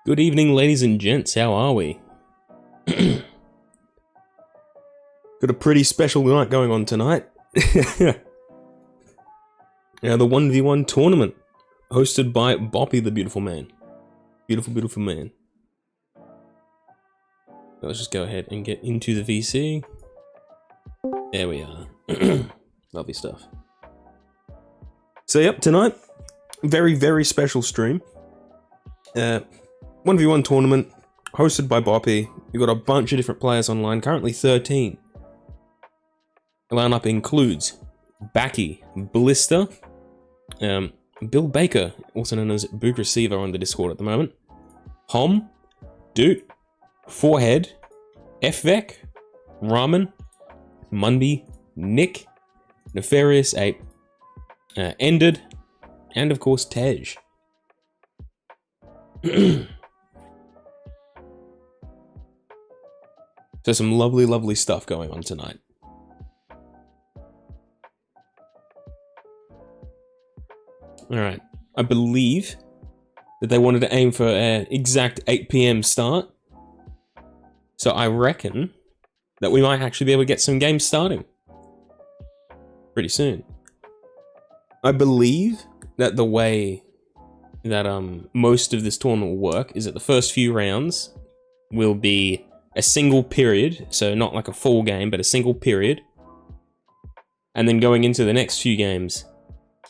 Good evening, ladies and gents. How are we? Got a pretty special night going on tonight. Now, the 1v1 tournament, hosted by Boppy the beautiful man. Beautiful, beautiful man. Let's just go ahead and get into the VC. There we are. Lovely stuff. So, yep, tonight, very, very special stream. 1v1 tournament, hosted by Boppy. We've got a bunch of different players online, currently 13. The lineup includes Backy, Blister, Bill Baker, also known as Book Receiver on the Discord at the moment, Hom, Doot, Forehead, FVEC, Ramen, Munby, Nick, Nefarious Ape, Ended, and of course Tej. So some lovely, lovely stuff going on tonight. Alright, I believe that they wanted to aim for an exact 8 PM start. So I reckon that we might actually be able to get some games starting pretty soon. I believe that the way that most of this tournament will work is that the first few rounds will be a single period, so not like a full game, but a single period. And then going into the next few games,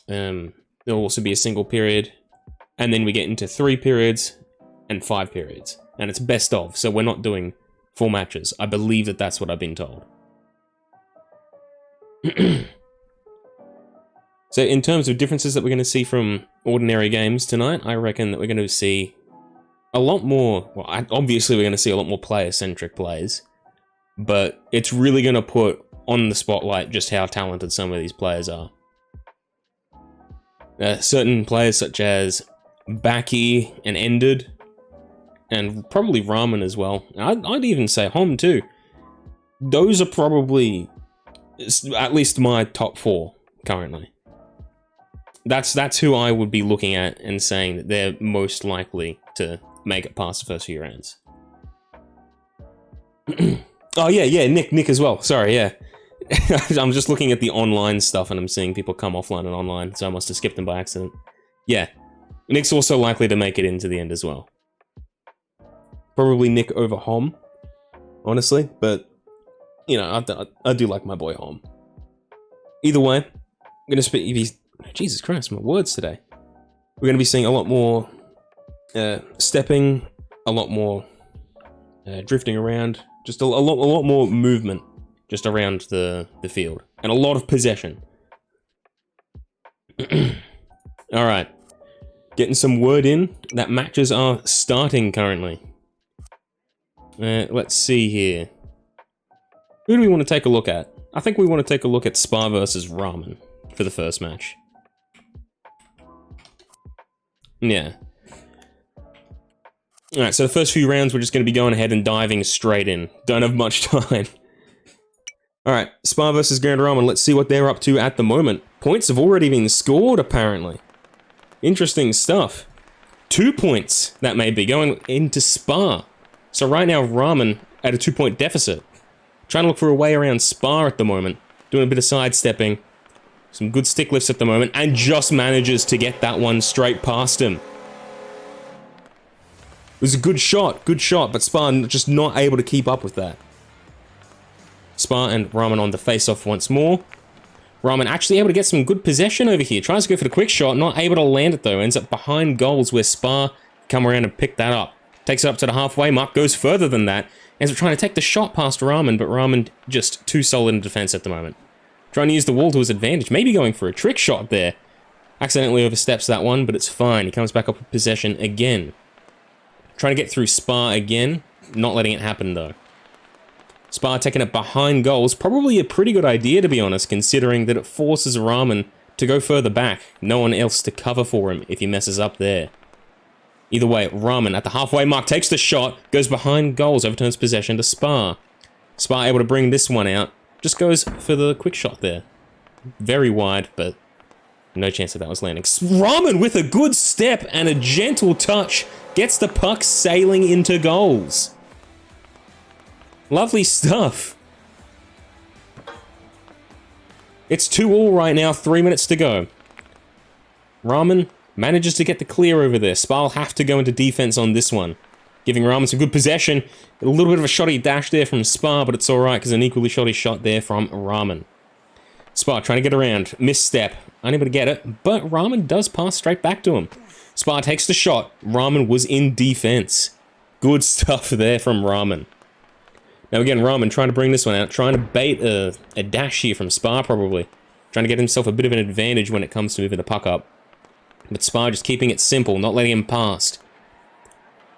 there'll also be a single period, and then we get into 3 periods and 5 periods. And it's best of, so we're not doing full matches. I believe that that's what I've been told. So in terms of differences that we're going to see from ordinary games tonight, I reckon that we're going to see a lot more, well, obviously we're going to see a lot more player-centric plays, but it's really going to put on the spotlight just how talented some of these players are. Certain players such as Backy and Ended, and probably Ramen as well, I'd even say Hom too. Those are probably at least my top 4 currently. That's who I would be looking at and saying that they're most likely to make it past the first few rounds. Oh yeah, Nick as well. Sorry, yeah. I'm just looking at the online stuff and I'm seeing people come offline and online, so I must have skipped them by accident. Yeah, Nick's also likely to make it into the end as well. Probably Nick over Hom, honestly, but, you know, I do like my boy Hom. Either way, I'm gonna Jesus Christ, my words today. We're gonna be seeing a lot more stepping, a lot more drifting around, just a lot more movement just around the field, and a lot of possession. Alright, getting some word in that matches are starting currently. Let's see here. Who do we want to take a look at? I think we want to take a look at Spa versus Ramen for the first match. Yeah. Alright, so the first few rounds we're just going to be going ahead and diving straight in. Don't have much time. Alright, Spa versus Grand Ramen, let's see what they're up to at the moment. Points have already been scored, apparently. Interesting stuff. 2 points, that may be, going into Spa. So right now, Ramen at a 2-point deficit. Trying to look for a way around Spa at the moment. Doing a bit of sidestepping. Some good stick lifts at the moment, and just manages to get that one straight past him. It was a good shot, but Spa just not able to keep up with that. Spa and Ramen on the face-off once more. Ramen actually able to get some good possession over here. Tries to go for the quick shot, not able to land it though. Ends up behind goals where Spa come around and pick that up. Takes it up to the halfway mark, goes further than that. Ends up trying to take the shot past Ramen, but Ramen just too solid in defense at the moment. Trying to use the wall to his advantage, maybe going for a trick shot there. Accidentally oversteps that one, but it's fine. He comes back up with possession again. Trying to get through Spa again, not letting it happen though. Spa taking it behind goals, probably a pretty good idea to be honest, considering that it forces Ramen to go further back. No one else to cover for him if he messes up there. Either way, Ramen at the halfway mark takes the shot, goes behind goals, overturns possession to Spa. Spa able to bring this one out, just goes for the quick shot there. Very wide, but No chance that was landing. Ramen with a good step and a gentle touch gets the puck sailing into goals. Lovely stuff. It's 2-2 right now, 3 minutes to go. Ramen manages to get the clear over there. Spa will have to go into defense on this one. Giving Ramen some good possession. A little bit of a shoddy dash there from Spa, but it's alright because an equally shoddy shot there from Ramen. Spa trying to get around. Misstep. Unable to get it, but Ramen does pass straight back to him. Spa takes the shot. Ramen was in defense. Good stuff there from Ramen. Now again, Ramen trying to bring this one out. Trying to bait a dash here from Spa probably. Trying to get himself a bit of an advantage when it comes to moving the puck up. But Spa just keeping it simple, not letting him past.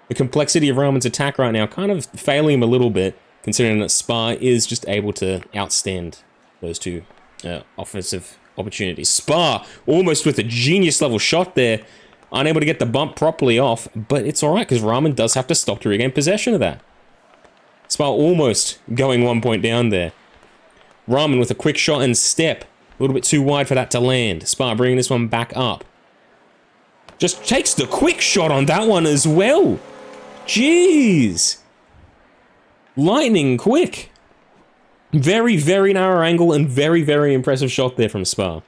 The complexity of Ramen's attack right now kind of failing him a little bit, considering that Spa is just able to outstand those two offensive opportunities. Spa almost with a genius level shot there, unable to get the bump properly off, but it's alright because Ramen does have to stop to regain possession of that. Spa almost going 1 point down there. Ramen with a quick shot and step, a little bit too wide for that to land. Spa bringing this one back up. Just takes the quick shot on that one as well. Jeez. Lightning quick. Very, very narrow angle and very, very impressive shot there from Spa.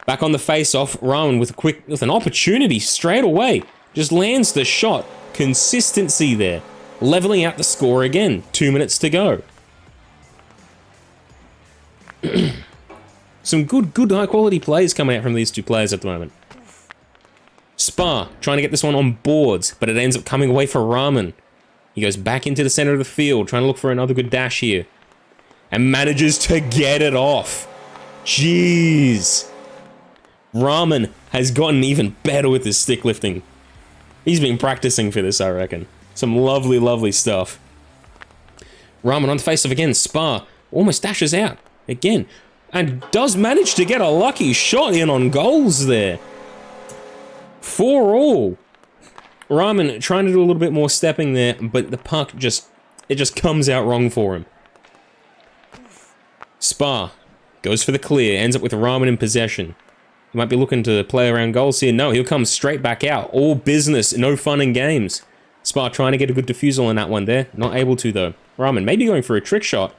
Back on the face-off, Ramen with an opportunity straight away. Just lands the shot. Consistency there. Leveling out the score again. 2 minutes to go. Some good high-quality plays coming out from these two players at the moment. Spa trying to get this one on boards, but it ends up coming away for Ramen. He goes back into the center of the field, trying to look for another good dash here. And manages to get it off. Jeez. Ramen has gotten even better with his stick lifting. He's been practicing for this, I reckon. Some lovely, lovely stuff. Ramen on the face-off again. Spa almost dashes out again. And does manage to get a lucky shot in on goals there. 4-4. Ramen trying to do a little bit more stepping there, but the puck just comes out wrong for him. Spa goes for the clear, ends up with Ramen in possession. He might be looking to play around goals here. No, he'll come straight back out. All business, no fun and games. Spa trying to get a good defusal on that one there. Not able to though. Ramen maybe going for a trick shot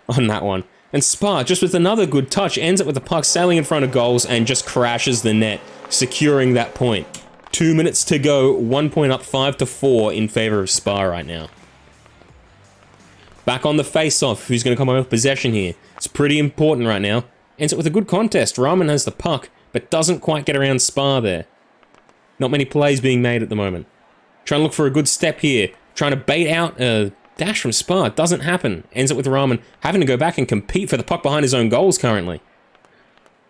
on that one. And Spa, just with another good touch, ends up with the puck sailing in front of goals and just crashes the net, securing that point. 2 minutes to go, 1 point up, 5-4 in favor of Spa right now. Back on the face-off, who's going to come out with possession here? It's pretty important right now. Ends up with a good contest. Ramen has the puck, but doesn't quite get around Spa there. Not many plays being made at the moment. Trying to look for a good step here. Trying to bait out a dash from Spa. Doesn't happen. Ends up with Ramen having to go back and compete for the puck behind his own goals currently.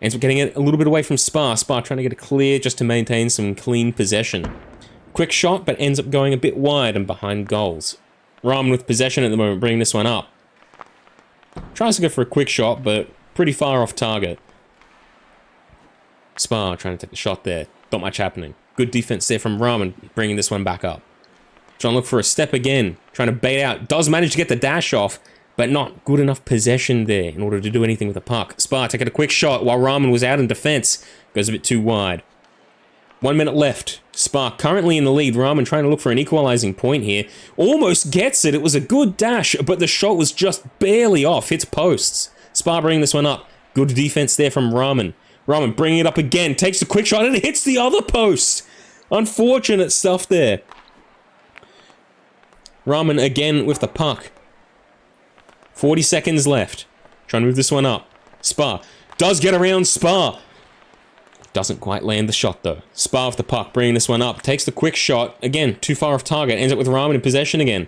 Ends up getting it a little bit away from Spa. Spa trying to get it clear just to maintain some clean possession. Quick shot, but ends up going a bit wide and behind goals. Ramen with possession at the moment, bringing this one up. Tries to go for a quick shot, but pretty far off target. Spa trying to take the shot there. Not much happening. Good defense there from Ramen, bringing this one back up. Trying to look for a step again. Trying to bait out. Does manage to get the dash off, but not good enough possession there in order to do anything with the puck. Spa taking a quick shot while Ramen was out in defense. Goes a bit too wide. 1 minute left. Spa currently in the lead. Ramen trying to look for an equalizing point here. Almost gets it. It was a good dash, but the shot was just barely off. Hits posts. Spa bringing this one up. Good defense there from Ramen. Ramen bringing it up again. Takes a quick shot and it hits the other post. Unfortunate stuff there. Ramen again with the puck. 40 seconds left. Trying to move this one up. Spa does get around Spa. Doesn't quite land the shot though. Spa with the puck, bringing this one up. Takes the quick shot. Again, too far off target. Ends up with Ramen in possession again.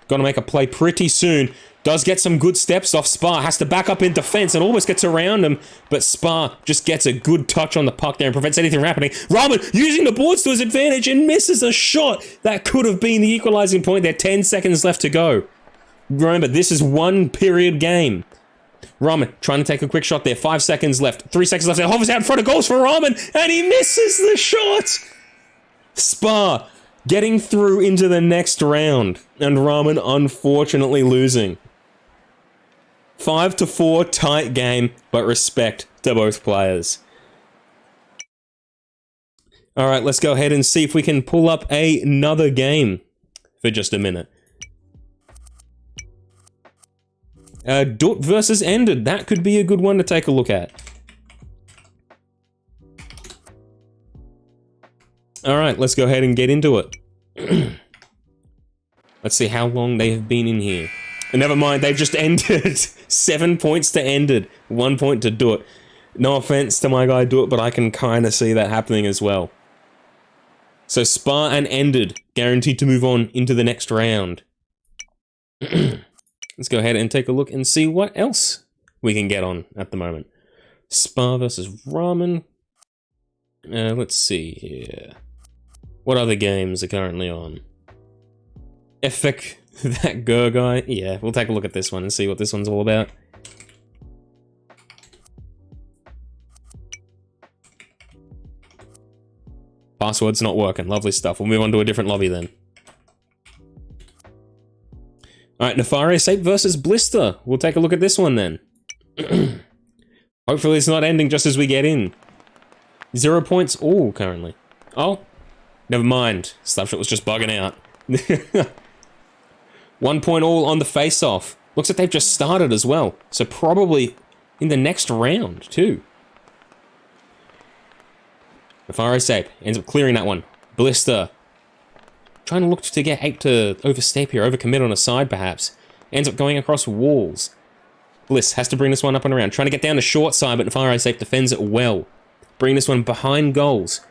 Got to make a play pretty soon. Does get some good steps off Spa. Has to back up in defense and almost gets around him. But Spa just gets a good touch on the puck there and prevents anything from happening. Ramen using the boards to his advantage and misses a shot. That could have been the equalizing point there. 10 seconds left to go. Remember, this is 1 period game. Ramen trying to take a quick shot there. 5 seconds left. 3 seconds left. It hovers out in front of goals for Ramen and he misses the shot. Spa getting through into the next round and Ramen unfortunately losing. 5-4 tight game, but respect to both players. All right, let's go ahead and see if we can pull up another game for just a minute. Dut versus Ended. That could be a good one to take a look at. All right, let's go ahead and get into it. Let's see how long they have been in here. And never mind, they've just ended. 7 points to Ended, 1 point to Dut. No offense to my guy Dut, but I can kind of see that happening as well. So Spa and Ended, guaranteed to move on into the next round. Let's go ahead and take a look and see what else we can get on at the moment. Spa versus Ramen. Let's see here. What other games are currently on? Epic, that Gur guy. Yeah, we'll take a look at this one and see what this one's all about. Password's not working. Lovely stuff. We'll move on to a different lobby then. Alright, Nefarious Ape versus Blister. We'll take a look at this one then. Hopefully it's not ending just as we get in. 0 points all currently. Oh, never mind. Slapshot was just bugging out. 1 point all on the face-off. Looks like they've just started as well. So probably in the next round too. Nefarious Ape ends up clearing that one. Blister. Trying to look to get Ape to overstep here, overcommit on a side perhaps. Ends up going across walls. Bliss has to bring this one up and around. Trying to get down the short side, but Nefarious Ape defends it well. Bring this one behind goals.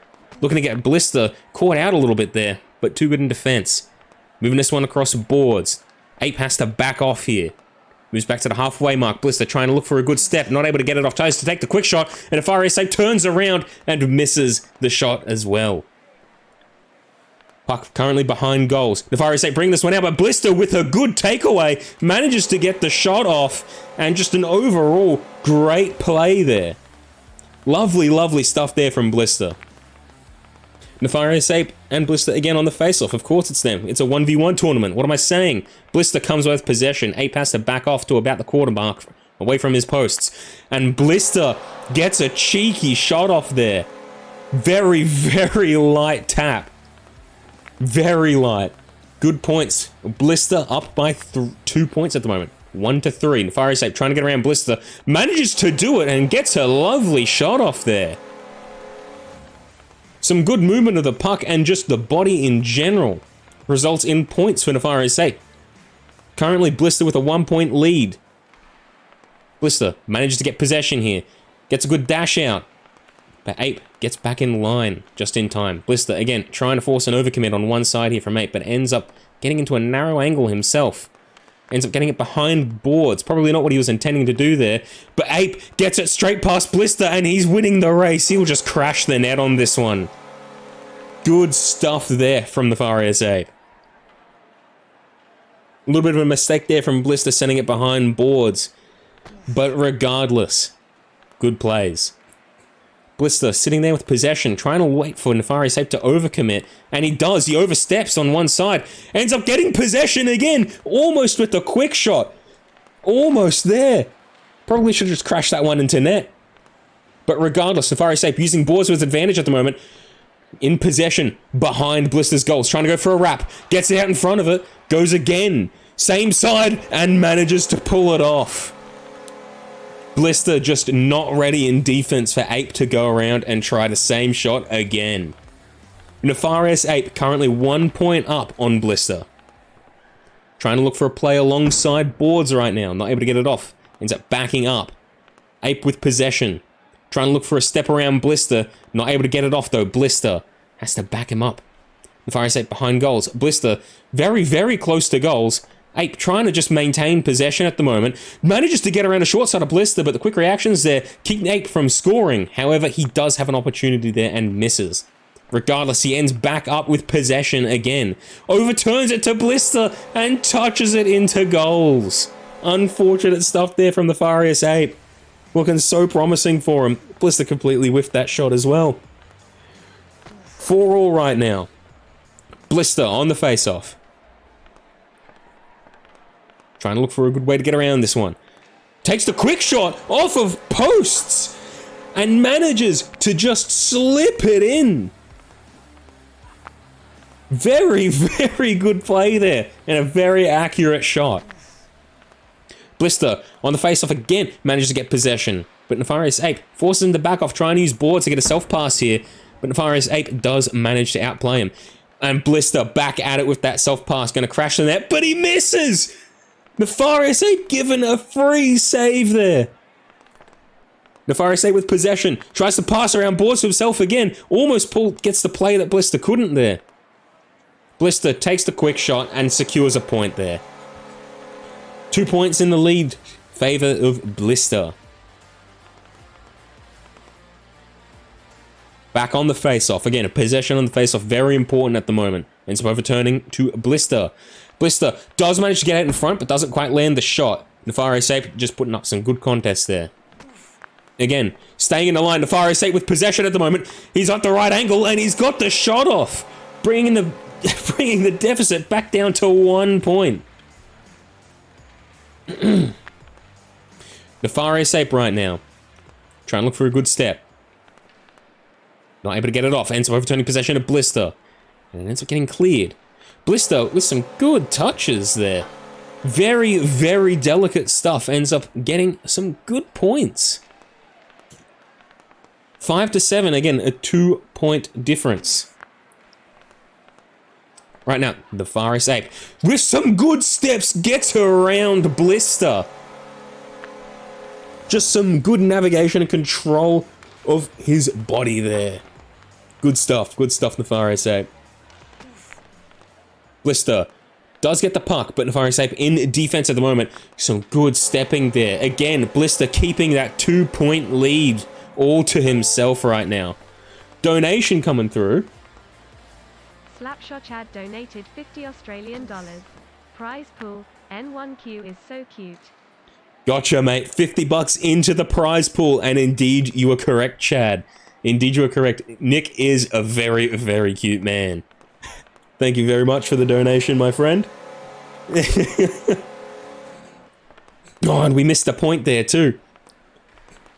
Looking to get Blister caught out a little bit there, but too good in defense. Moving this one across boards. Ape has to back off here. Moves back to the halfway mark. Blister trying to look for a good step. Not able to get it off. Tries to take the quick shot. And Nefarious Ape turns around and misses the shot as well. Puck currently behind goals. Nefarious Ape bring this one out, but Blister with a good takeaway manages to get the shot off. And just an overall great play there. Lovely, lovely stuff there from Blister. Nefarious Ape and Blister again on the face-off. Of course it's them. It's a 1v1 tournament. What am I saying? Blister comes with possession. Ape has to back off to about the quarter mark, away from his posts. And Blister gets a cheeky shot off there. Very, very light tap. Very light. Good points. Blister up by 2 points at the moment. 1-3. Nefarious Ape trying to get around Blister. Manages to do it and gets a lovely shot off there. Some good movement of the puck and just the body in general results in points for Nefarious Ape. Currently Blister with a 1 point lead. Blister manages to get possession here. Gets a good dash out. But Ape gets back in line just in time. Blister again trying to force an overcommit on one side here from Ape, but ends up getting into a narrow angle himself. Ends up getting it behind boards. Probably not what he was intending to do there. But Ape gets it straight past Blister and he's winning the race. He'll just crash the net on this one. Good stuff there from Nefarious Ape. A little bit of a mistake there from Blister sending it behind boards. But regardless, good plays. Blister sitting there with possession, trying to wait for Nefarious Ape to overcommit, and he does. He oversteps on one side, ends up getting possession again, almost with the quick shot. Almost there. Probably should have just crashed that one into net. But regardless, Nefarious Ape using boards with advantage at the moment, in possession, behind Blister's goals, trying to go for a wrap, gets it out in front of it, goes again, same side, and manages to pull it off. Blister just not ready in defense for Ape to go around and try the same shot again. Nefarious Ape currently 1 point up on Blister. Trying to look for a play alongside boards right now, not able to get it off. Ends up backing up. Ape with possession. Trying to look for a step around Blister, not able to get it off though. Blister has to back him up. Nefarious Ape behind goals. Blister very, very close to goals. Ape trying to just maintain possession at the moment. Manages to get around a short side of Blister, but the quick reactions there keep Ape from scoring. However, he does have an opportunity there and misses. Regardless, he ends back up with possession again. Overturns it to Blister and touches it into goals. Unfortunate stuff there from Nefarious Ape. Looking so promising for him. Blister completely whiffed that shot as well. 4-4 right now. Blister on the face-off. Trying to look for a good way to get around this one. Takes the quick shot off of posts and manages to just slip it in. Very, very good play there, and a very accurate shot. Blister, on the face-off again, manages to get possession, but Nefarious Ape forces him to back off, trying to use boards to get a self-pass here, but Nefarious Ape does manage to outplay him. And Blister back at it with that self-pass, going to crash the net, but he misses! Nefarious Ape given a free save there. Nefarious Ape with possession, tries to pass around boards to himself again, almost gets the play that Blister couldn't there. Blister takes the quick shot and secures a point there. 2 points in the lead, favor of Blister. Back on the face-off. Again, a possession on the face-off, very important at the moment. Ends up overturning to Blister. Blister does manage to get out in front, but doesn't quite land the shot. Nefarious Ape just putting up some good contests there. Again, staying in the line, Nefarious Ape with possession at the moment. He's at the right angle, and he's got the shot off. Bringing the deficit back down to 1 point. Nefarious Ape right now. Trying to look for a good step. Not able to get it off. Ends up overturning possession of Blister. And ends up getting cleared. Blister with some good touches there. Very, very delicate stuff. Ends up getting some good points. 5-7. Again, a 2-point difference. Right now, the Nefarious Ape, with some good steps, gets around Blister. Just some good navigation and control of his body there. Good stuff, Nefarious Ape. Blister does get the puck, but Nefarious Ape in defense at the moment. Some good stepping there. Again, Blister keeping that 2-point lead all to himself right now. Donation coming through. Slapshot Chad donated $50 Australian. Prize pool, N1Q is so cute. Gotcha, mate. $50 into the prize pool, and indeed you are correct, Chad. Indeed you are correct. Nick is a very, very cute man. Thank you very much for the donation, my friend. God, we missed a point there too.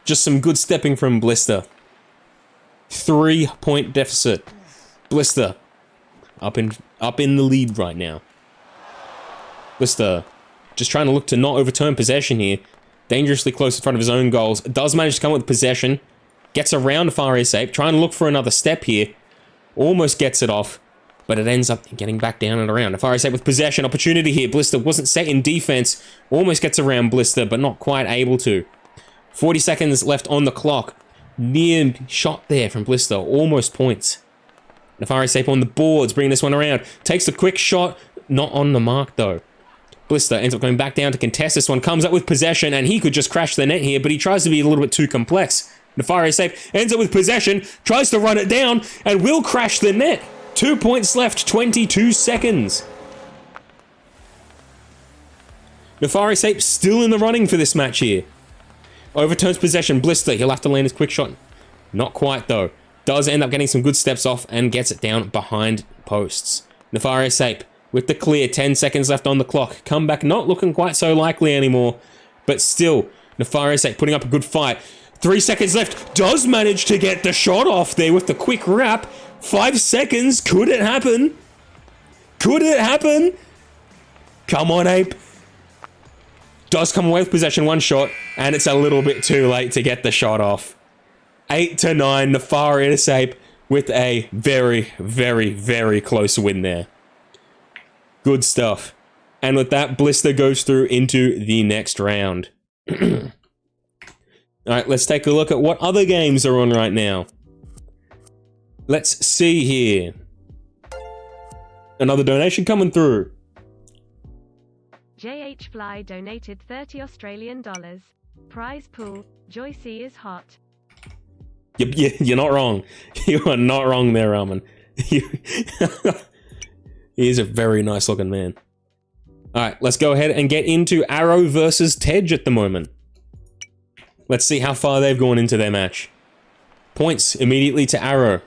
Just some good stepping from Blister. 3-point deficit. Blister up in the lead right now. Blister just trying to look to not overturn possession here. Dangerously close in front of his own goals. Does manage to come with possession. Gets around Nefarious Ape. Trying to look for another step here. Almost gets it off. But it ends up getting back down and around. Nefarious Ape with possession. Opportunity here. Blister wasn't set in defense. Almost gets around Blister, but not quite able to. 40 seconds left on the clock. Near shot there from Blister. Almost points. Nefarious Ape on the boards. Bringing this one around. Takes a quick shot. Not on the mark though. Blister ends up going back down to contest this one. Comes up with possession, and he could just crash the net here, but he tries to be a little bit too complex. Nefarious Ape ends up with possession, tries to run it down, and will crash the net. 2 points left, 22 seconds. Nefarious Ape still in the running for this match here. Overturns possession. Blister, he'll have to land his quick shot. Not quite, though. Does end up getting some good steps off and gets it down behind posts. Nefarious Ape with the clear. 10 seconds left on the clock. Comeback not looking quite so likely anymore. But still, Nefarious Ape putting up a good fight. 3 seconds left. Does manage to get the shot off there with the quick wrap. 5 seconds. Could it happen? Could it happen? Come on, Ape. Does come away with possession, one shot, and it's a little bit too late to get the shot off. 8-9, Nefarious Ape with a very, very, very close win there. Good stuff. And with that, Blister goes through into the next round. Alright, let's take a look at what other games are on right now. Let's see here. Another donation coming through. JH Fly donated $30 Australian. Prize pool, Joycey is hot. You're not wrong. You are not wrong there, Raman. He is a very nice looking man. Alright, let's go ahead and get into Arrow versus Tej at the moment. Let's see how far they've gone into their match. Points immediately to Arrow.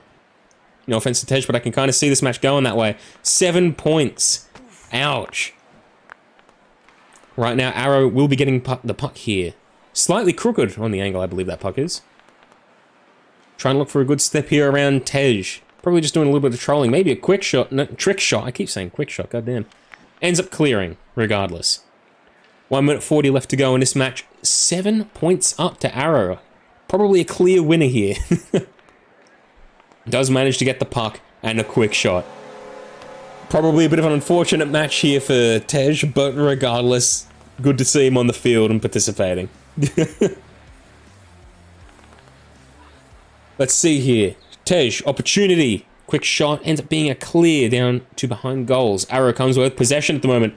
No offense to Tej, but I can kind of see this match going that way. 7 points. Ouch. Right now, Arrow will be getting the puck here. Slightly crooked on the angle, I believe that puck is. Trying to look for a good step here around Tej. Probably just doing a little bit of trolling. Maybe a quick shot, no, trick shot. I keep saying quick shot, goddamn. Ends up clearing, regardless. 1 minute 40 left to go in this match. 7 points up to Arrow. Probably a clear winner here. Does manage to get the puck and a quick shot. Probably a bit of an unfortunate match here for Tej, but regardless, good to see him on the field and participating. Let's see here. Tej, opportunity. Quick shot ends up being a clear down to behind goals. Arrow comes with possession at the moment.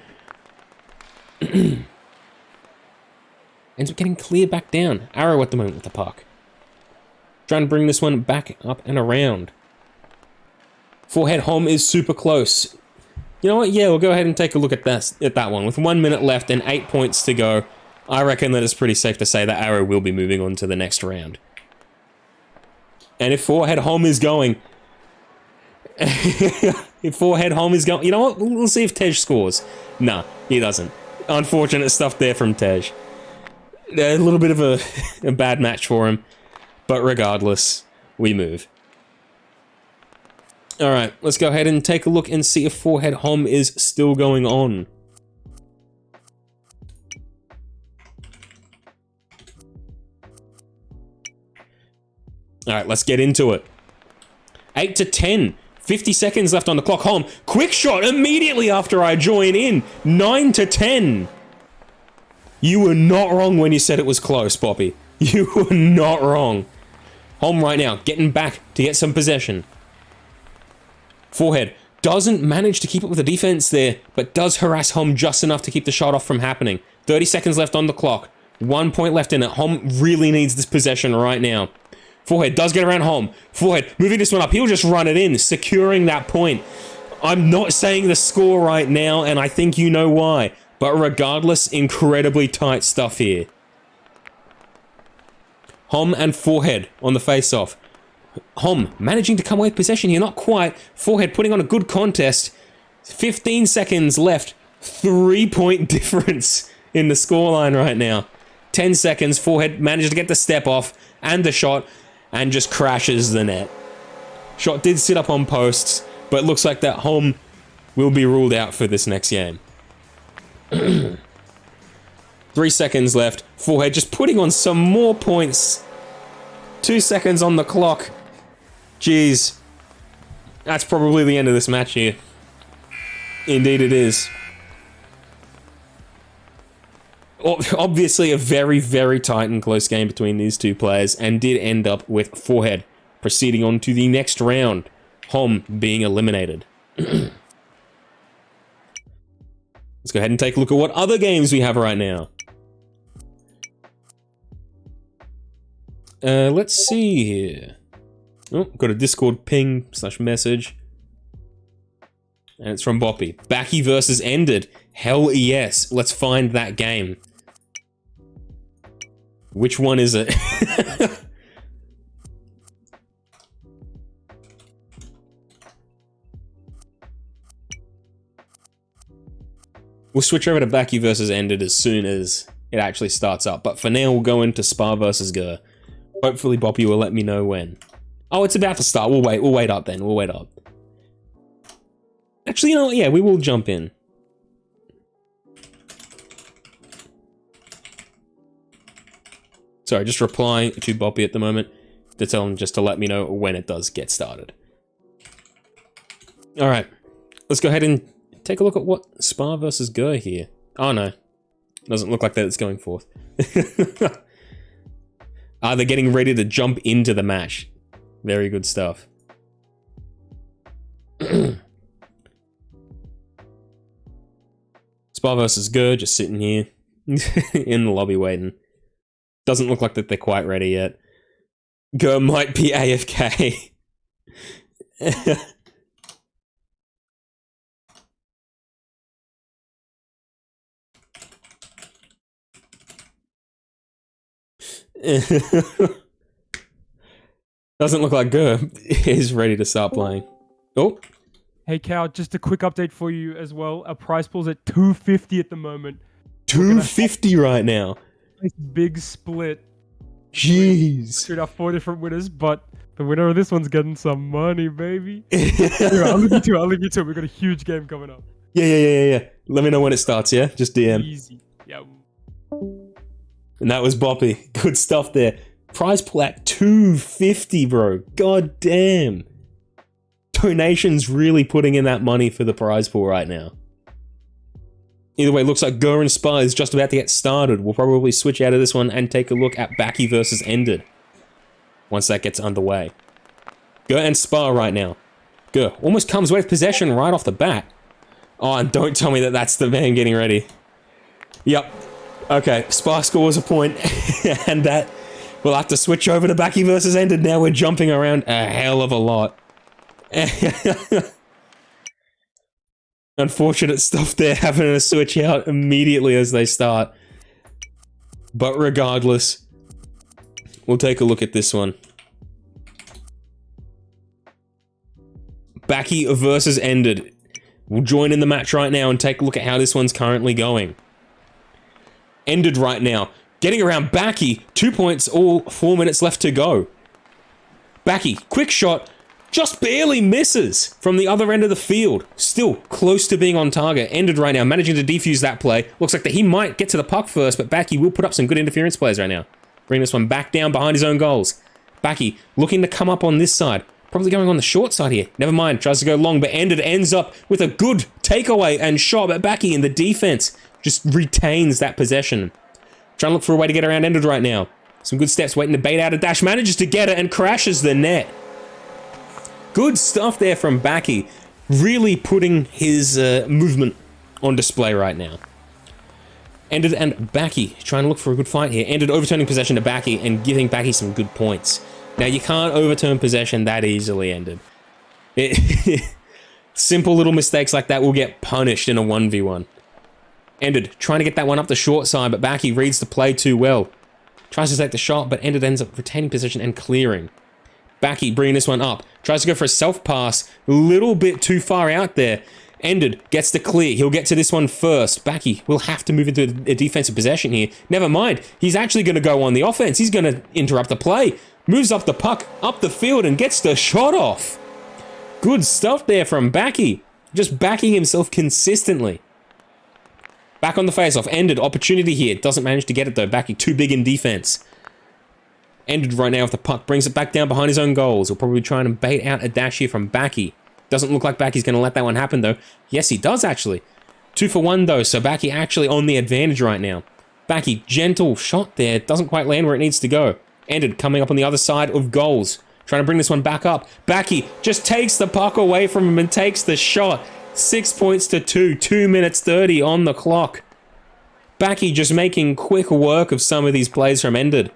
Ends up getting cleared back down. Arrow at the moment with the puck. Trying to bring this one back up and around. Forehead home is super close. You know what? Yeah, we'll go ahead and take a look at that one. With 1 minute left and 8 points to go, I reckon that it's pretty safe to say that Arrow will be moving on to the next round. And if forehead home is going... if forehead home is going... You know what? We'll see if Tej scores. Nah, he doesn't. Unfortunate stuff there from Tej. A little bit of a bad match for him. But regardless, we move. Alright, let's go ahead and take a look and see if forehead home is still going on. Alright, let's get into it. 8 to 10. 50 seconds left on the clock. Home. Quick shot immediately after I join in. 9 to 10. You were not wrong when you said it was close, Poppy. You were not wrong. Home right now, getting back to get some possession. Forehead doesn't manage to keep up with the defense there, but does harass Home just enough to keep the shot off from happening. 30 seconds left on the clock. 1 point left in it. Home really needs this possession right now. Forehead does get around Home. Forehead moving this one up. He'll just run it in, securing that point. I'm not saying the score right now, and I think you know why. But regardless, incredibly tight stuff here. Hom and Forehead on the face-off. Hom managing to come away with possession here, not quite. Forehead putting on a good contest. 15 seconds left. 3-point difference in the scoreline right now. 10 seconds, Forehead manages to get the step off and the shot and just crashes the net. Shot did sit up on posts, but it looks like that Hom will be ruled out for this next game. 3 seconds left. Forehead just putting on some more points. 2 seconds on the clock. Jeez. That's probably the end of this match here. Indeed it is. Obviously a very, very tight and close game between these two players, and did end up with Forehead proceeding on to the next round. Hom being eliminated. Let's go ahead and take a look at what other games we have right now. Let's see here. Oh, got a Discord ping / message. And it's from Boppy. Backy versus ended. Hell yes. Let's find that game. Which one is it? We'll switch over to Backy versus ended as soon as it actually starts up. But for now, we'll go into Spa versus Gur. Hopefully Boppy will let me know when. Oh, it's about to start. We'll wait. We'll wait up then. We'll wait up. Actually, you know what? Yeah, we will jump in. Sorry, just replying to Boppy at the moment to tell him just to let me know when it does get started. Alright. Let's go ahead and take a look at what Spa versus Gur here. Oh no. Doesn't look like that it's going forth. They're getting ready to jump into the match. Very good stuff. Spa versus Gur just sitting here in the lobby waiting. Doesn't look like that they're quite ready yet. Gur might be AFK. Doesn't look like Gur is ready to start playing. Oh. Hey Cal, just a quick update for you as well. Our prize pool's at 250 at the moment. 250 right now. Big split. Jeez. Between our 4 different winners, but The winner of this one's getting some money, baby. Here, I'll leave you to it. I'll leave you to it. We've got a huge game coming up. Yeah. Let me know when it starts, yeah? Just DM. Easy. Yeah. And that was Boppy. Good stuff there. Prize pool at 250, bro. God damn. Donations really putting in that money for the prize pool right now. Either way, looks like Go and Spa is just about to get started. We'll probably switch out of this one and take a look at Backy versus Ended once that gets underway. Go and Spa right now. Go almost comes away with possession right off the bat. Oh, and don't tell me that that's the man getting ready. Yep. Okay, Spa scores a point, and that we'll have to switch over to Backy versus Ended. Now we're jumping around a hell of a lot. Unfortunate stuff there, having to switch out immediately as they start. But regardless, we'll take a look at this one. Backy versus Ended. We'll join in the match right now and take a look at how this one's currently going. Ended right now. Getting around Backy. 2 points, all 4 minutes left to go. Backy, quick shot. Just barely misses from the other end of the field. Still close to being on target. Ended right now, managing to defuse that play. Looks like that he might get to the puck first, but Backy will put up some good interference plays right now. Bring this one back down behind his own goals. Backy looking to come up on this side. Probably going on the short side here. Never mind, tries to go long, but Ended ends up with a good takeaway and shot, but Backy in the defense just retains that possession. Trying to look for a way to get around Ended right now. Some good steps, waiting to bait out a dash. Manages to get it and crashes the net. Good stuff there from Backy, really putting his movement on display right now. Ended and Backy trying to look for a good fight here. Ended overturning possession to Backy and giving Backy some good points. Now you can't overturn possession that easily, Ended. Simple little mistakes like that will get punished in a 1v1. Ended trying to get that one up the short side, but Backy reads the play too well. Tries to take the shot, but Ended ends up retaining possession and clearing. Backy bringing this one up. Tries to go for a self-pass. A little bit too far out there. Ended gets the clear. He'll get to this one first. Backy will have to move into a defensive possession here. Never mind. He's actually going to go on the offense. He's going to interrupt the play. Moves up the puck, up the field, and gets the shot off. Good stuff there from Backy. Just backing himself consistently. Back on the face-off. Ended. Opportunity here. Doesn't manage to get it, though. Backy too big in defense. Ended right now with the puck. Brings it back down behind his own goals. He'll probably try and bait out a dash here from Backy. Doesn't look like Backy's going to let that one happen, though. Yes, he does, actually. 2 for 1, though, so Backy actually on the advantage right now. Backy, gentle shot there. Doesn't quite land where it needs to go. Ended coming up on the other side of goals. Trying to bring this one back up. Backy just takes the puck away from him and takes the shot. 6 points to 2. 2 minutes 30 on the clock. Backy just making quick work of some of these plays from Ended.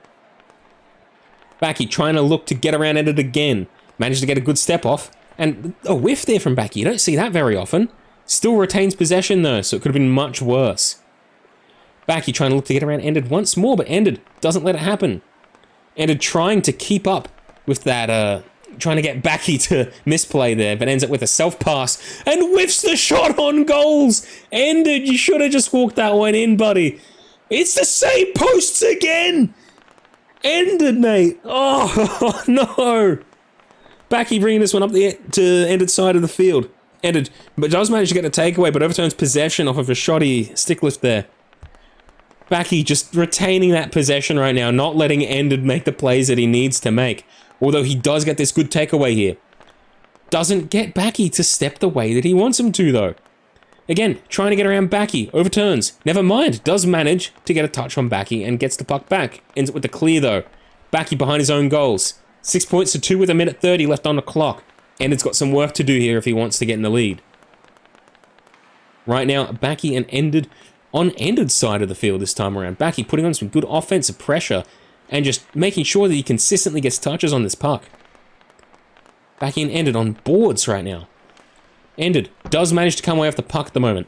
Backy trying to look to get around Ended again. Managed to get a good step off. And a whiff there from Backy. You don't see that very often. Still retains possession though, so it could have been much worse. Backy trying to look to get around Ended once more, but Ended doesn't let it happen. Ended trying to keep up with that, trying to get Backy to misplay there, but ends up with a self-pass and whiffs the shot on goals. Ended, you should have just walked that one in, buddy. It's the same posts again. Ended, mate. Oh, no. Backy bringing this one up to Ended's side of the field. Ended, but does manage to get a takeaway, but overturns possession off of a shoddy stick lift there. Backy just retaining that possession right now, not letting Ended make the plays that he needs to make. Although he does get this good takeaway here. Doesn't get Backy to step the way that he wants him to, though. Again, trying to get around Backy. Overturns. Never mind. Does manage to get a touch on Backy and gets the puck back. Ends up with the clear, though. Backy behind his own goals. 6 points to 2 with a minute 30 left on the clock. Ended's got some work to do here if he wants to get in the lead. Right now, Backy and Ended on Ended's side of the field this time around. Backy putting on some good offensive pressure and just making sure that he consistently gets touches on this puck. Backy and Ended on boards right now. Ended does manage to come away off the puck at the moment.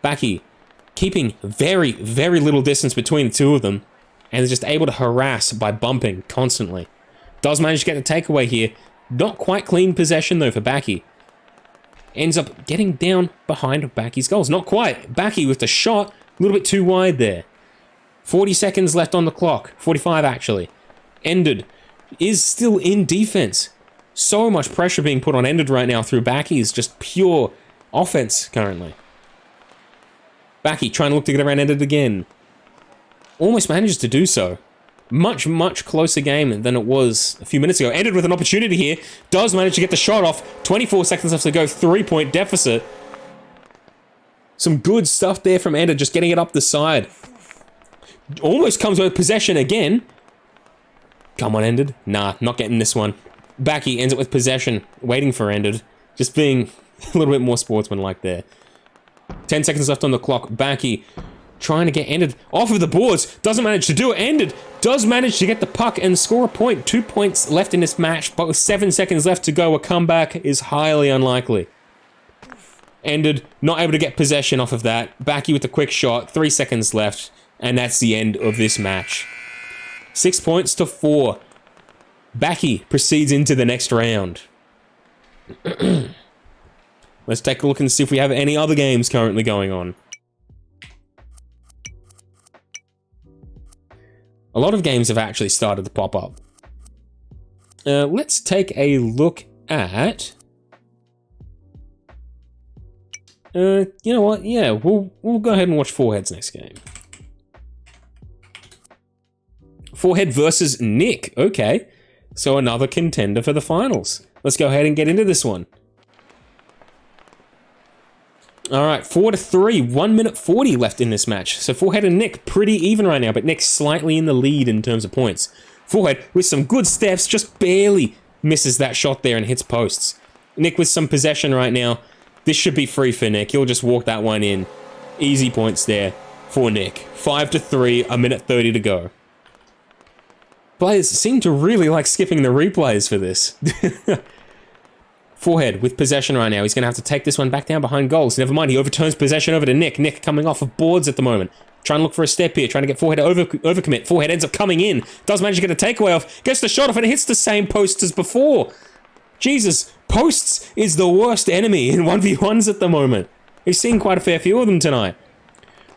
Backy keeping very, very little distance between the two of them and is just able to harass by bumping constantly. Does manage to get the takeaway here. Not quite clean possession though for Backy. Ends up getting down behind Backy's goals. Not quite. Backy with the shot, a little bit too wide there. 40 seconds left on the clock. 45 actually. Ended is still in defense. So much pressure being put on Ended right now through Backy's just pure offense currently. Backy trying to look to get around Ended again. Almost manages to do so. Much, much closer game than it was a few minutes ago. Ended with an opportunity here. Does manage to get the shot off. 24 seconds left to go. 3-point deficit. Some good stuff there from Ended, just getting it up the side. Almost comes with possession again. Come on, Ended. Nah, not getting this one. Backy ends it with possession, waiting for Ended. Just being a little bit more sportsmanlike there. 10 seconds left on the clock. Backy trying to get Ended off of the boards. Doesn't manage to do it. Ended does manage to get the puck and score a point. 2 points left in this match, but with 7 seconds left to go, a comeback is highly unlikely. Ended not able to get possession off of that. Backy with a quick shot. 3 seconds left, and that's the end of this match. 6 points to 4. Backy proceeds into the next round. Let's take a look and see if we have any other games currently going on. A lot of games have actually started to pop up. Let's take a look at... you know what? Yeah, we'll go ahead and watch Forehead's next game. Forehead versus Nick. Okay. So another contender for the finals. Let's go ahead and get into this one. Alright, 4-3. 1 minute 40 left in this match. So Forehead and Nick pretty even right now, but Nick's slightly in the lead in terms of points. Forehead with some good steps, just barely misses that shot there and hits posts. Nick with some possession right now. This should be free for Nick. He'll just walk that one in. Easy points there for Nick. 5-3, a minute 30 to go. Players seem to really like skipping the replays for this. Forehead with possession right now. He's going to have to take this one back down behind goals. Never mind, he overturns possession over to Nick. Nick coming off of boards at the moment. Trying to look for a step here. Trying to get Forehead to overcommit. Forehead ends up coming in. Does manage to get a takeaway off. Gets the shot off and it hits the same posts as before. Jesus, posts is the worst enemy in 1v1s at the moment. We've seen quite a fair few of them tonight.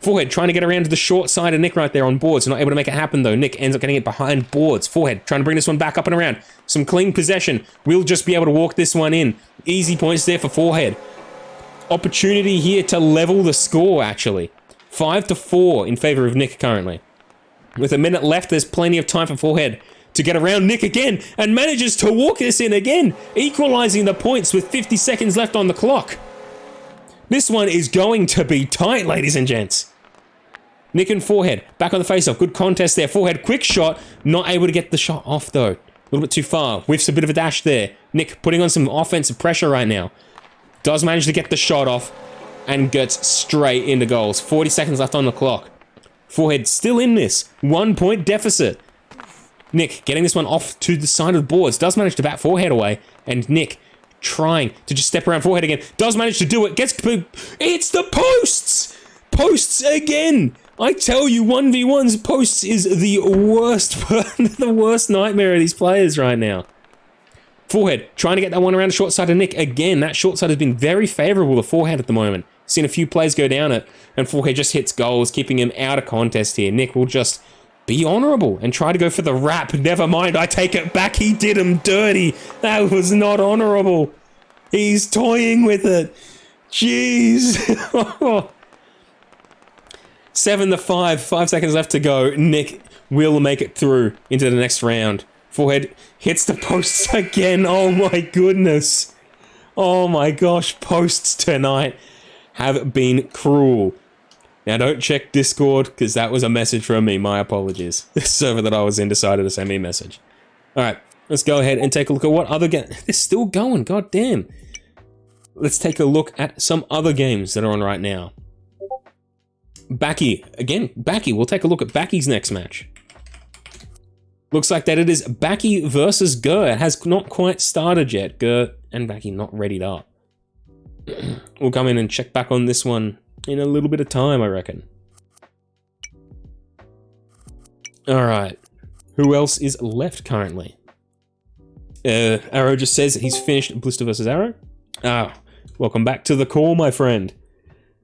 Forehead trying to get around to the short side of Nick right there on boards. Not able to make it happen though. Nick ends up getting it behind boards. Forehead trying to bring this one back up and around. Some clean possession. We'll just be able to walk this one in. Easy points there for Forehead. Opportunity here to level the score actually. 5-4 in favor of Nick currently. With a minute left, there's plenty of time for Forehead to get around Nick again and manages to walk this in again, equalizing the points with 50 seconds left on the clock. This one is going to be tight, ladies and gents. Nick and Forehead back on the face-off. Good contest there. Forehead, quick shot. Not able to get the shot off, though. A little bit too far. Whiffs a bit of a dash there. Nick putting on some offensive pressure right now. Does manage to get the shot off and gets straight into goals. 40 seconds left on the clock. Forehead still in this. 1 point deficit. Nick getting this one off to the side of the boards. Does manage to bat Forehead away. And Nick trying to just step around Forehead again. Does manage to do it. Gets... It's the posts! Posts again! I tell you, 1v1's posts is the worst, the worst nightmare of these players right now. Forehead, trying to get that one around the short side of Nick. Again, that short side has been very favorable to Forehead at the moment. Seen a few plays go down it, and Forehead just hits goals, keeping him out of contest here. Nick will just be honorable and try to go for the wrap. Never mind, I take it back. He did him dirty. That was not honorable. He's toying with it. Jeez. 7-5, 5 seconds left to go. Nick will make it through into the next round. Forehead hits the posts again. Oh my goodness. Oh my gosh, posts tonight have been cruel. Now don't check Discord, because that was a message from me. My apologies. The server that I was in decided to send me a message. Alright, let's go ahead and take a look at what other games... They're still going, god damn. Let's take a look at some other games that are on right now. Backy. Again, Backy. We'll take a look at Backy's next match. Looks like that it is Backy versus Gur. It has not quite started yet. Gur and Backy not readied up. We'll come in and check back on this one in a little bit of time, I reckon. Alright. Who else is left currently? Arrow just says he's finished Blister versus Arrow. Ah, welcome back to the call, my friend.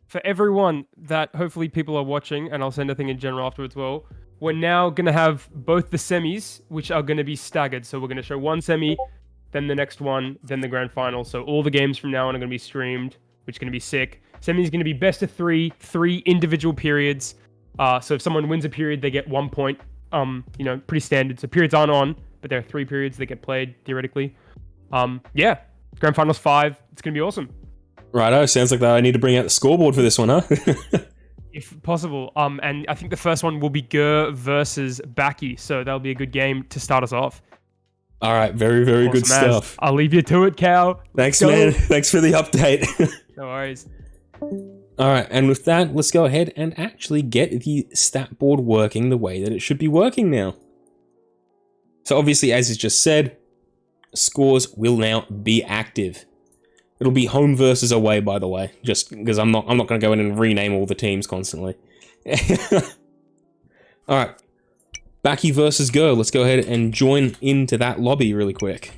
For everyone that hopefully people are watching, and I'll send a thing in general afterwards as well, we're now going to have both the semis, which are going to be staggered. So we're going to show one semi, then the next one, then the grand final. So all the games from now on are going to be streamed, which is going to be sick. Semi is going to be best of three individual periods. So if someone wins a period, they get 1 point. Pretty standard. So periods aren't on, but there are 3 periods that get played theoretically. Yeah, grand finals 5. It's going to be awesome. Righto, sounds like I need to bring out the scoreboard for this one, huh? If possible. And I think the first one will be Gur versus Baki. So that'll be a good game to start us off. All right, very, very good stuff. I'll leave you to it, Cal. Thanks, man. Thanks for the update. No worries. All right, and with that, let's go ahead and actually get the stat board working the way that it should be working now. So obviously, as it's just said, scores will now be active. It'll be home versus away, by the way, just because I'm not going to go in and rename all the teams constantly. All right, Baki versus Go. Let's go ahead and join into that lobby really quick.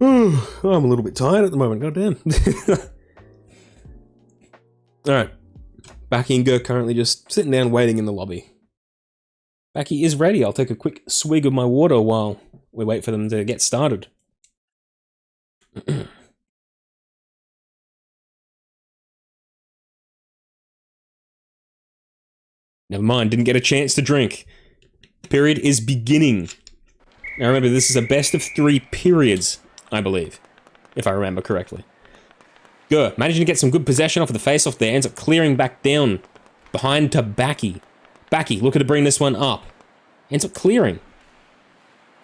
I'm a little bit tired at the moment, goddamn. Alright. Baki and Go currently just sitting down waiting in the lobby. Baki is ready. I'll take a quick swig of my water while we wait for them to get started. Never mind, didn't get a chance to drink. Period is beginning. Now remember, this is a best of 3 periods, I believe, if I remember correctly. Go, managing to get some good possession off of the face-off there, ends up clearing back down behind to Baki. Baki, looking to bring this one up. Ends up clearing.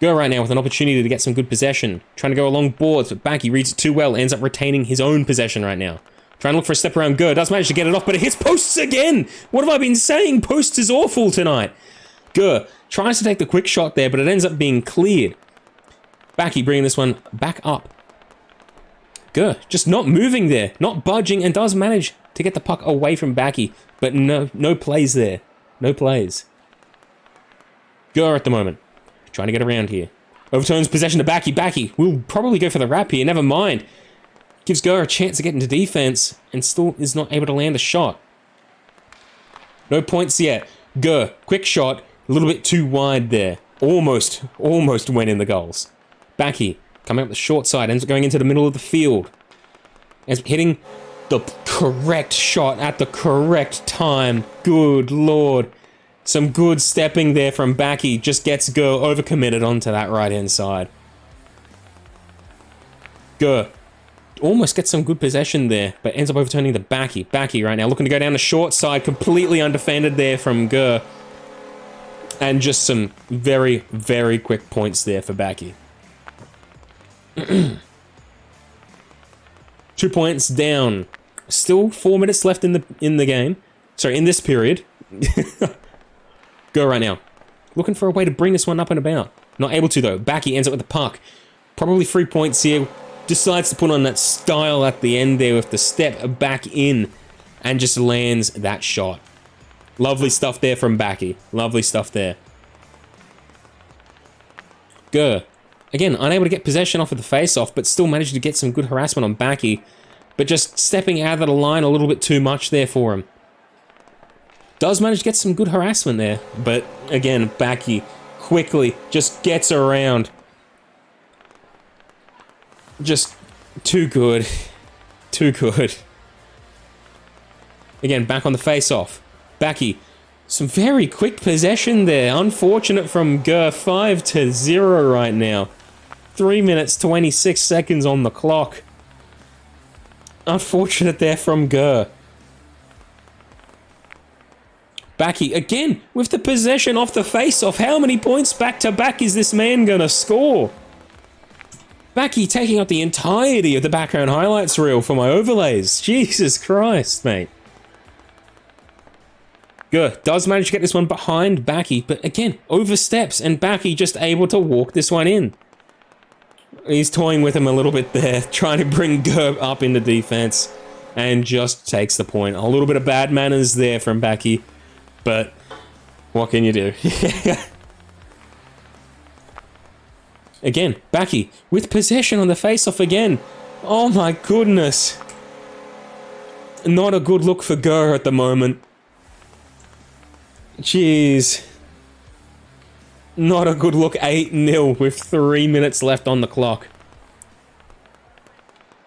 Go right now with an opportunity to get some good possession. Trying to go along boards, but Baki reads it too well, ends up retaining his own possession right now. Trying to look for a step around Go, does manage to get it off, but it hits posts again! What have I been saying? Posts is awful tonight. Go tries to take the quick shot there, but it ends up being cleared. Baki bringing this one back up. Go just not moving there, not budging, and does manage to get the puck away from Baki, but no plays there. No plays. Go at the moment. Trying to get around here. Overturns possession to Baki. Baki will probably go for the wrap here, never mind. Gives Go a chance to get into defense, and still is not able to land a shot. No points yet. Go, quick shot, a little bit too wide there. Almost went in the goals. Baki, coming up the short side, ends up going into the middle of the field. Ends up hitting the correct shot at the correct time. Good lord. Some good stepping there from Baki. Just gets Go overcommitted onto that right-hand side. Go almost gets some good possession there, but ends up overturning the Baki. Baki right now looking to go down the short side, completely undefended there from Go. And just some very, very quick points there for Baki. 2 points down. Still 4 minutes left in the game. Sorry, in this period. Go right now. Looking for a way to bring this one up and about. Not able to though. Baki ends up with the puck. Probably 3 points here. Decides to put on that style at the end there with the step back in. And just lands that shot. Lovely stuff there from Baki. Lovely stuff there. Go. Again, unable to get possession off of the face-off, but still managed to get some good harassment on Baki. But just stepping out of the line a little bit too much there for him. Does manage to get some good harassment there, but again, Baki quickly just gets around. Just too good. Too good. Again, back on the face-off. Baki, some very quick possession there. Unfortunate from Gur, 5-0 right now. 3 minutes, 26 seconds on the clock. Unfortunate there from Gur. Baki, again, with the possession off the face-off. How many points back-to-back is this man gonna score? Baki taking up the entirety of the background highlights reel for my overlays. Jesus Christ, mate. Good. Does manage to get this one behind Baki, but again, oversteps, and Baki just able to walk this one in. He's toying with him a little bit there, trying to bring Gerb up into defense, and just takes the point. A little bit of bad manners there from Baki, but what can you do? Again, Backy with possession on the face-off again. Oh my goodness. Not a good look for Gur at the moment. Jeez. Not a good look. 8-0 with 3 minutes left on the clock.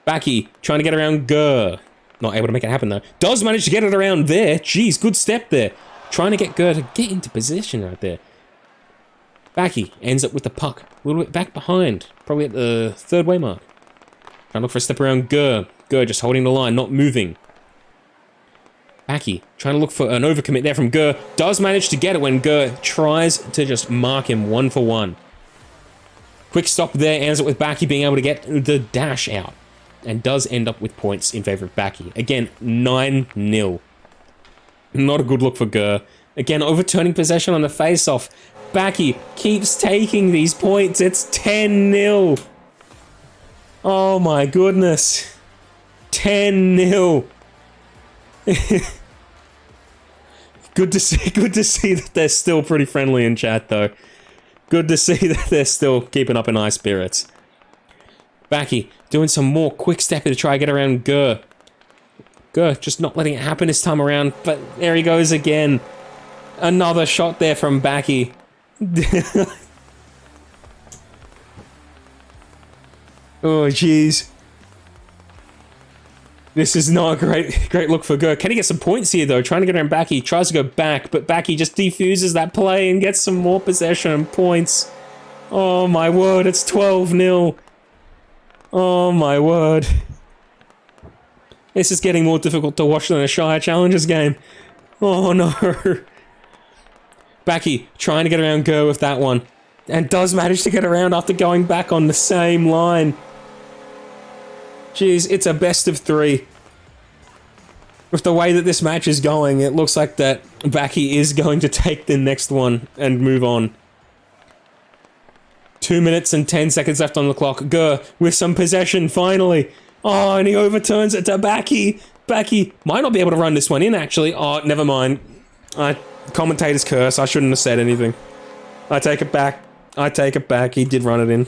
Backy trying to get around Gur. Not able to make it happen though. Does manage to get it around there. Jeez, good step there. Trying to get Gur to get into position right there. Backy ends up with the puck. A little bit back behind. Probably at the third way mark. Trying to look for a step around Gur. Gur just holding the line, not moving. Backy trying to look for an overcommit there from Gur. Does manage to get it when Gur tries to just mark him 1-for-1. Quick stop there, ends up with Backy being able to get the dash out. And does end up with points in favor of Backy. Again, 9-0. Not a good look for Gur. Again, overturning possession on the face-off. Backy keeps taking these points. It's 10-0. Oh my goodness. 10-0. Good to see that they're still pretty friendly in chat though. Good to see that they're still keeping up in high spirits. Backy doing some more quick stepping to try to get around Gur. Gur just not letting it happen this time around, but there he goes again. Another shot there from Backy. Oh jeez. This is not a great look for Gur. Can he get some points here though? Trying to get around Backy. Tries to go back, but Backy just defuses that play and gets some more possession and points. Oh my word, it's 12-0. Oh my word. This is getting more difficult to watch than a Shire Challengers game. Oh no. Backy trying to get around Gur with that one. And does manage to get around after going back on the same line. Jeez, it's a best of 3. With the way that this match is going, it looks like that Backy is going to take the next one and move on. 2 minutes and 10 seconds left on the clock. Gur with some possession, finally. Oh, and he overturns it to Backy. Backy might not be able to run this one in, actually. Oh, never mind. Commentator's curse. I shouldn't have said anything. I take it back. I take it back. He did run it in.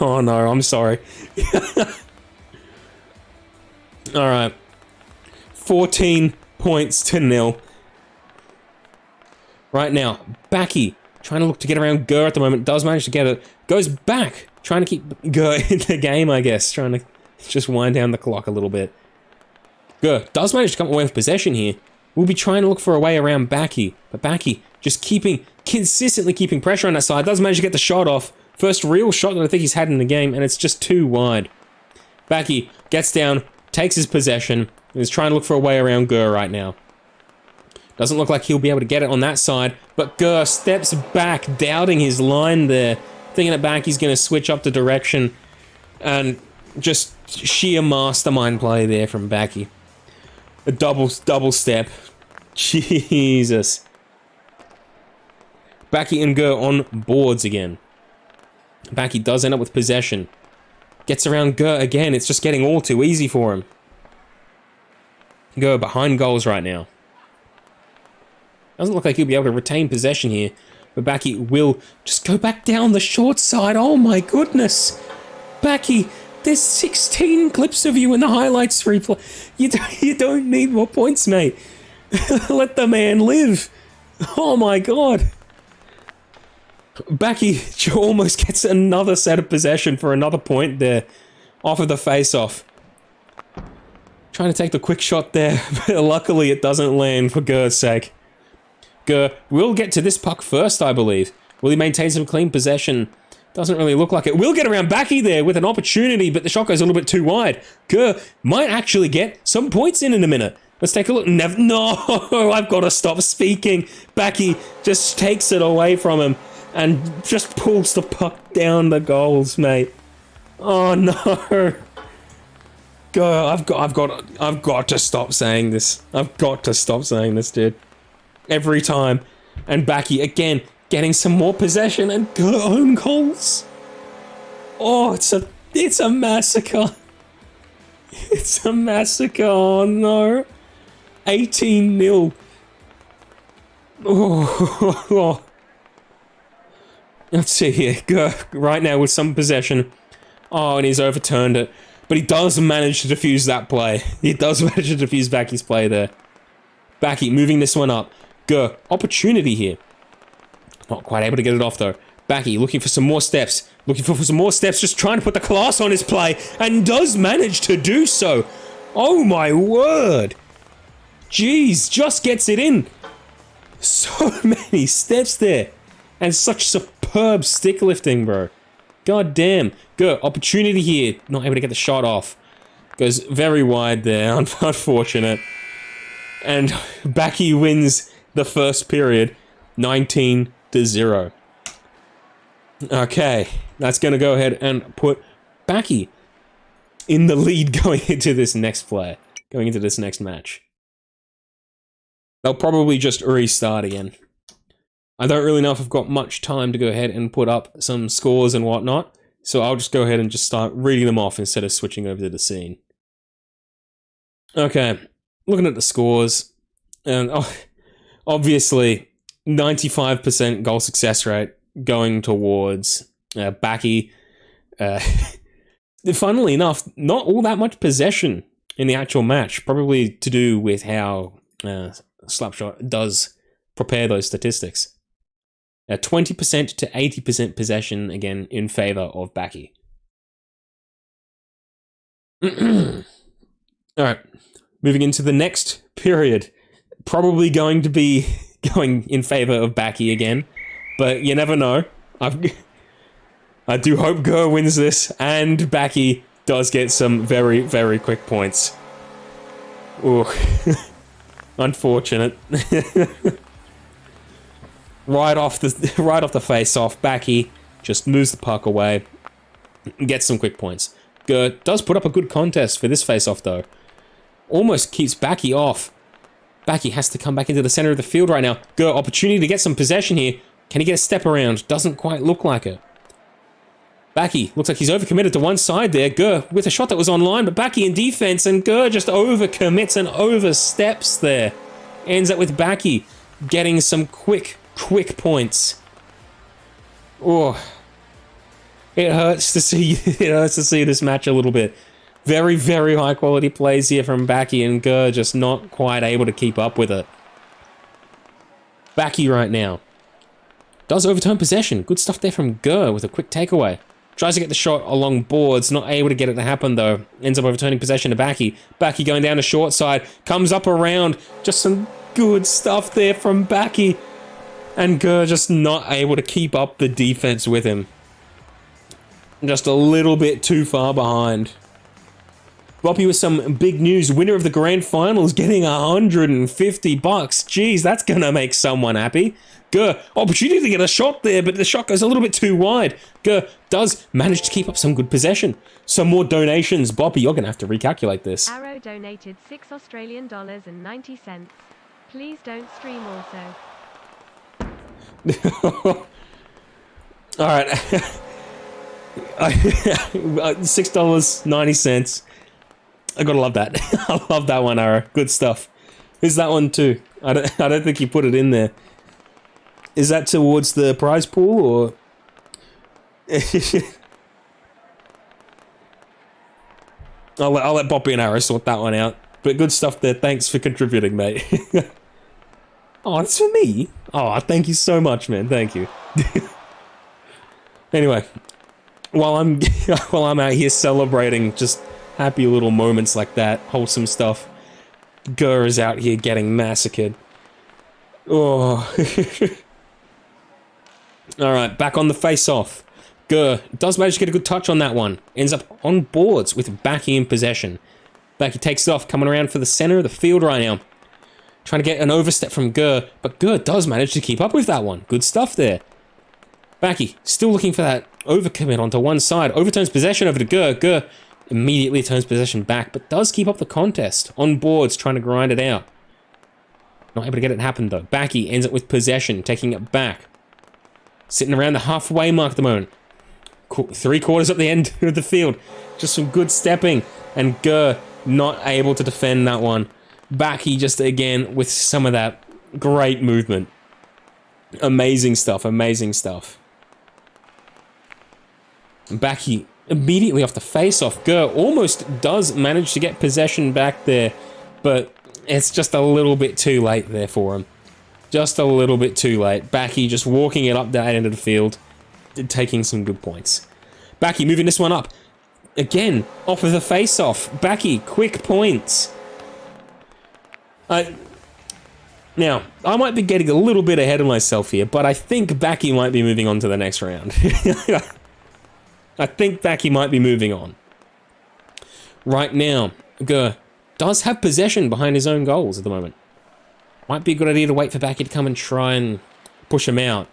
Oh, no. I'm sorry. Alright. 14 points to 0. Right now, Backy trying to look to get around Gur at the moment. Does manage to get it. Goes back. Trying to keep Gur in the game, I guess. Trying to just wind down the clock a little bit. Gur does manage to come away with possession here. We'll be trying to look for a way around Backy. But Backy just consistently keeping pressure on that side. Does manage to get the shot off. First real shot that I think he's had in the game. And it's just too wide. Backy gets down. Takes his possession. And is trying to look for a way around Gur right now. Doesn't look like he'll be able to get it on that side. But Gur steps back, doubting his line there. Thinking that Backy's going to switch up the direction. And just sheer mastermind play there from Backy. A double step. Jesus. Backy and Gur on boards again. Backy does end up with possession. Gets around Gur again. It's just getting all too easy for him. Gur behind goals right now. Doesn't look like he'll be able to retain possession here. But Backy will just go back down the short side. Oh my goodness. Backy, there's 16 clips of you in the highlights replay. You don't need more points, mate. Let the man live. Oh my god. Backy almost gets another set of possession for another point there. Off of the face-off. Trying to take the quick shot there, but luckily it doesn't land for Gur's sake. Gur will get to this puck first, I believe. Will he maintain some clean possession? Doesn't really look like it. Will get around Backy there with an opportunity, but the shot goes a little bit too wide. Gur might actually get some points in a minute. Let's take a look. No, I've got to stop speaking. Backy just takes it away from him and just pulls the puck down the goals, mate. Oh no. Gur, I've got to stop saying this. I've got to stop saying this, dude. Every time. And Backy again getting some more possession and Gur own goals. Oh, it's a massacre. It's a massacre. Oh no. 18-0. Oh. Let's see here. Go right now with some possession. Oh, and he's overturned it. But he does manage to defuse that play. He does manage to defuse Backy's play there. Backy moving this one up. Go. Opportunity here. Not quite able to get it off though. Backy looking for some more steps. Looking for some more steps. Just trying to put the class on his play. And does manage to do so. Oh my word. Jeez. Just gets it in. So many steps there. And such superb stick lifting, bro. God damn. Good. Opportunity here. Not able to get the shot off. Goes very wide there. Unfortunate. And Backy wins the first period. 19-0. Okay. That's going to go ahead and put Backy in the lead going into this next play. Going into this next match. They'll probably just restart again. I don't really know if I've got much time to go ahead and put up some scores and whatnot, so I'll just go ahead and just start reading them off instead of switching over to the scene. Okay, looking at the scores, and obviously 95% goal success rate going towards Backy. Funnily enough, not all that much possession in the actual match, probably to do with how Slapshot does prepare those statistics. 20% to 80% possession, again, in favor of Backy. Alright, moving into the next period. Probably going to be going in favor of Backy again, but you never know. I do hope Gur wins this, and Backy does get some very, very quick points. Ooh. Unfortunate. Right off the face-off, Backy just moves the puck away, gets some quick points. Gur does put up a good contest for this face-off though. Almost keeps Backy off. Backy has to come back into the center of the field right now. Gur, opportunity to get some possession here. Can he get a step around? Doesn't quite look like it. Backy looks like he's overcommitted to one side there. Gur with a shot that was online, but Backy in defense, and Gur just overcommits and oversteps there. Ends up with Backy getting some quick points. Oh, it hurts to see. It hurts to see this match a little bit. Very, very high quality plays here from Backy, and Gur just not quite able to keep up with it. Backy right now does overturn possession. Good stuff there from Gur with a quick takeaway. Tries to get the shot along boards, not able to get it to happen though. Ends up overturning possession to Backy. Backy going down the short side, comes up around. Just some good stuff there from Backy. And Gur just not able to keep up the defense with him. Just a little bit too far behind. Boppy with some big news. Winner of the grand finals getting $150. Jeez, that's gonna make someone happy. Gur, opportunity to get a shot there, but the shot goes a little bit too wide. Gur does manage to keep up some good possession. Some more donations. Boppy, you're gonna have to recalculate this. Arrow donated $6.90. Please don't stream also. Alright. $6.90. I gotta love that. I love that one, Arrow. Good stuff. Who's that one too? I don't think you put it in there. Is that towards the prize pool, or? I'll let Boppy and Arrow sort that one out. But good stuff there. Thanks for contributing, mate. Oh, it's for me? Oh, thank you so much, man. Thank you. Anyway, while I'm out here celebrating just happy little moments like that, wholesome stuff, Gur is out here getting massacred. Oh. Alright, back on the face-off. Gur does manage to get a good touch on that one. Ends up on boards with Backy in possession. Backy takes it off, coming around for the center of the field right now. Trying to get an overstep from Gur, but Gur does manage to keep up with that one. Good stuff there. Backy still looking for that overcommit onto one side. Overturns possession over to Gur. Gur immediately turns possession back, but does keep up the contest. On boards, trying to grind it out. Not able to get it to happen though. Backy ends up with possession, taking it back. Sitting around the halfway mark at the moment. 3/4 up the end of the field. Just some good stepping. And Gur not able to defend that one. Backy just again with some of that great movement. Amazing stuff, amazing stuff. Backy immediately off the face-off. Gur almost does manage to get possession back there, but it's just a little bit too late there for him. Just a little bit too late. Backy just walking it up that end of the field, taking some good points. Backy moving this one up. Again, off of the face-off. Backy, quick points. Now, I might be getting a little bit ahead of myself here, but I think Backy might be moving on to the next round. I think Backy might be moving on. Right now, Gur does have possession behind his own goals at the moment. Might be a good idea to wait for Backy to come and try and push him out.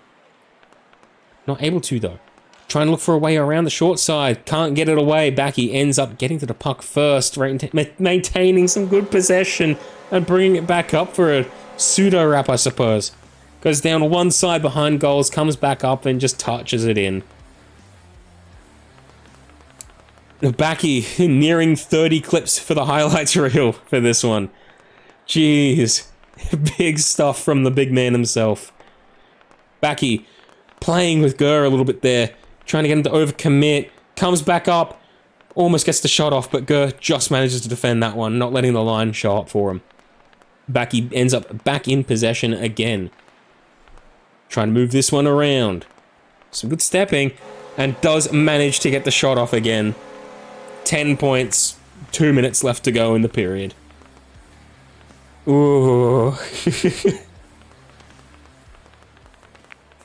Not able to, though. Try and look for a way around the short side. Can't get it away. Backy ends up getting to the puck first, maintaining some good possession and bringing it back up for a pseudo-wrap, I suppose. Goes down one side behind goals, comes back up and just touches it in. Backy nearing 30 clips for the highlights reel for this one. Jeez. Big stuff from the big man himself. Backy playing with Gur a little bit there. Trying to get him to overcommit. Comes back up. Almost gets the shot off, but Gur just manages to defend that one, not letting the line show up for him. Backy ends up back in possession again. Trying to move this one around. Some good stepping. And does manage to get the shot off again. 10 points. 2 minutes left to go in the period. Ooh.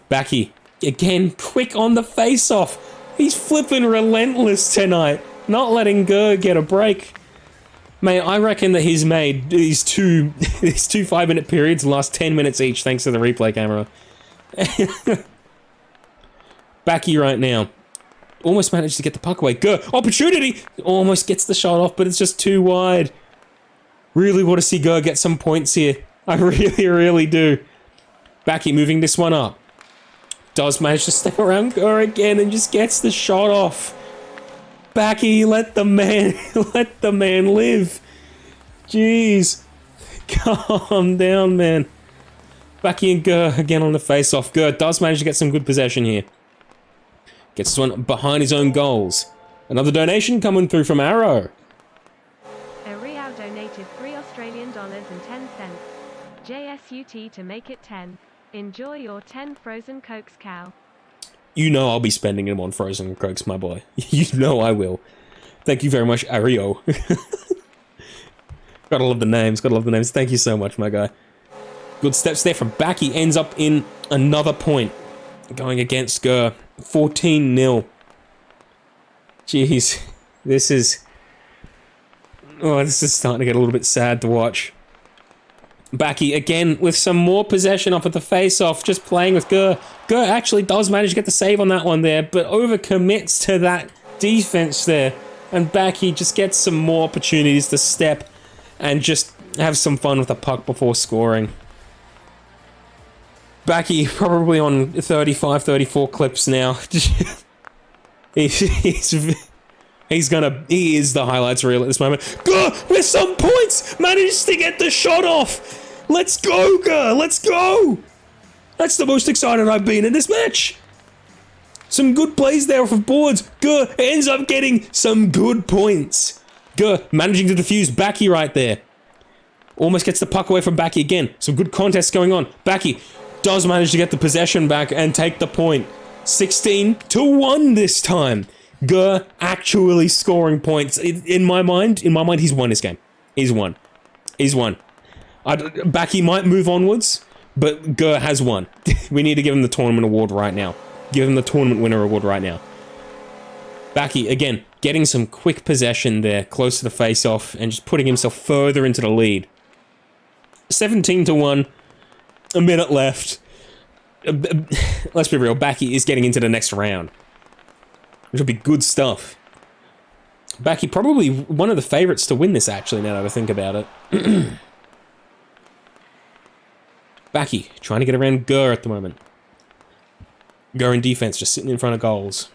Backy, again, quick on the face-off. He's flipping relentless tonight. Not letting Gur get a break. Mate, I reckon that he's made these two 5-minute periods last 10 minutes each thanks to the replay camera. Backy right now. Almost managed to get the puck away. Gur, opportunity! Almost gets the shot off, but it's just too wide. Really want to see Gur get some points here. I really, really do. Backy moving this one up. Does manage to step around Gur again and just gets the shot off. Backy, let the man live. Jeez. Calm down, man. Backy and Gur again on the face-off. Gur does manage to get some good possession here. Gets this one behind his own goals. Another donation coming through from Arrow. Ariel donated $3.10. JSUT to make it 10. Enjoy your 10 frozen Cokes, cow. You know I'll be spending them on frozen Cokes, my boy. You know I will. Thank you very much, Ario. Gotta love the names, gotta love the names. Thank you so much, my guy. Good steps there from Backy. Ends up in another point. Going against Gur. 14-0. Jeez. This is starting to get a little bit sad to watch. Backy again with some more possession off of the face-off, just playing with Gur. Gur actually does manage to get the save on that one there, but overcommits to that defense there. And Backy just gets some more opportunities to step and just have some fun with the puck before scoring. Backy probably on 35, 34 clips now. He is the highlights reel at this moment. Gur with some points! Managed to get the shot off! Let's go, Gur! Let's go! That's the most excited I've been in this match! Some good plays there off of boards. Gur ends up getting some good points. Gur managing to defuse Backy right there. Almost gets the puck away from Backy again. Some good contests going on. Backy does manage to get the possession back and take the point. 16-1 this time. Gur actually scoring points. In my mind, he's won this game. He's won. Backy might move onwards, but Gur has won. We need to give him the tournament award right now. Give him the tournament winner award right now. Backy, again, getting some quick possession there, close to the face-off, and just putting himself further into the lead. 17-1. A minute left. Let's be real, Backy is getting into the next round. Which will be good stuff. Backy probably one of the favorites to win this, actually, now that I think about it. Backy trying to get around Gur at the moment. Gur in defense, just sitting in front of goals.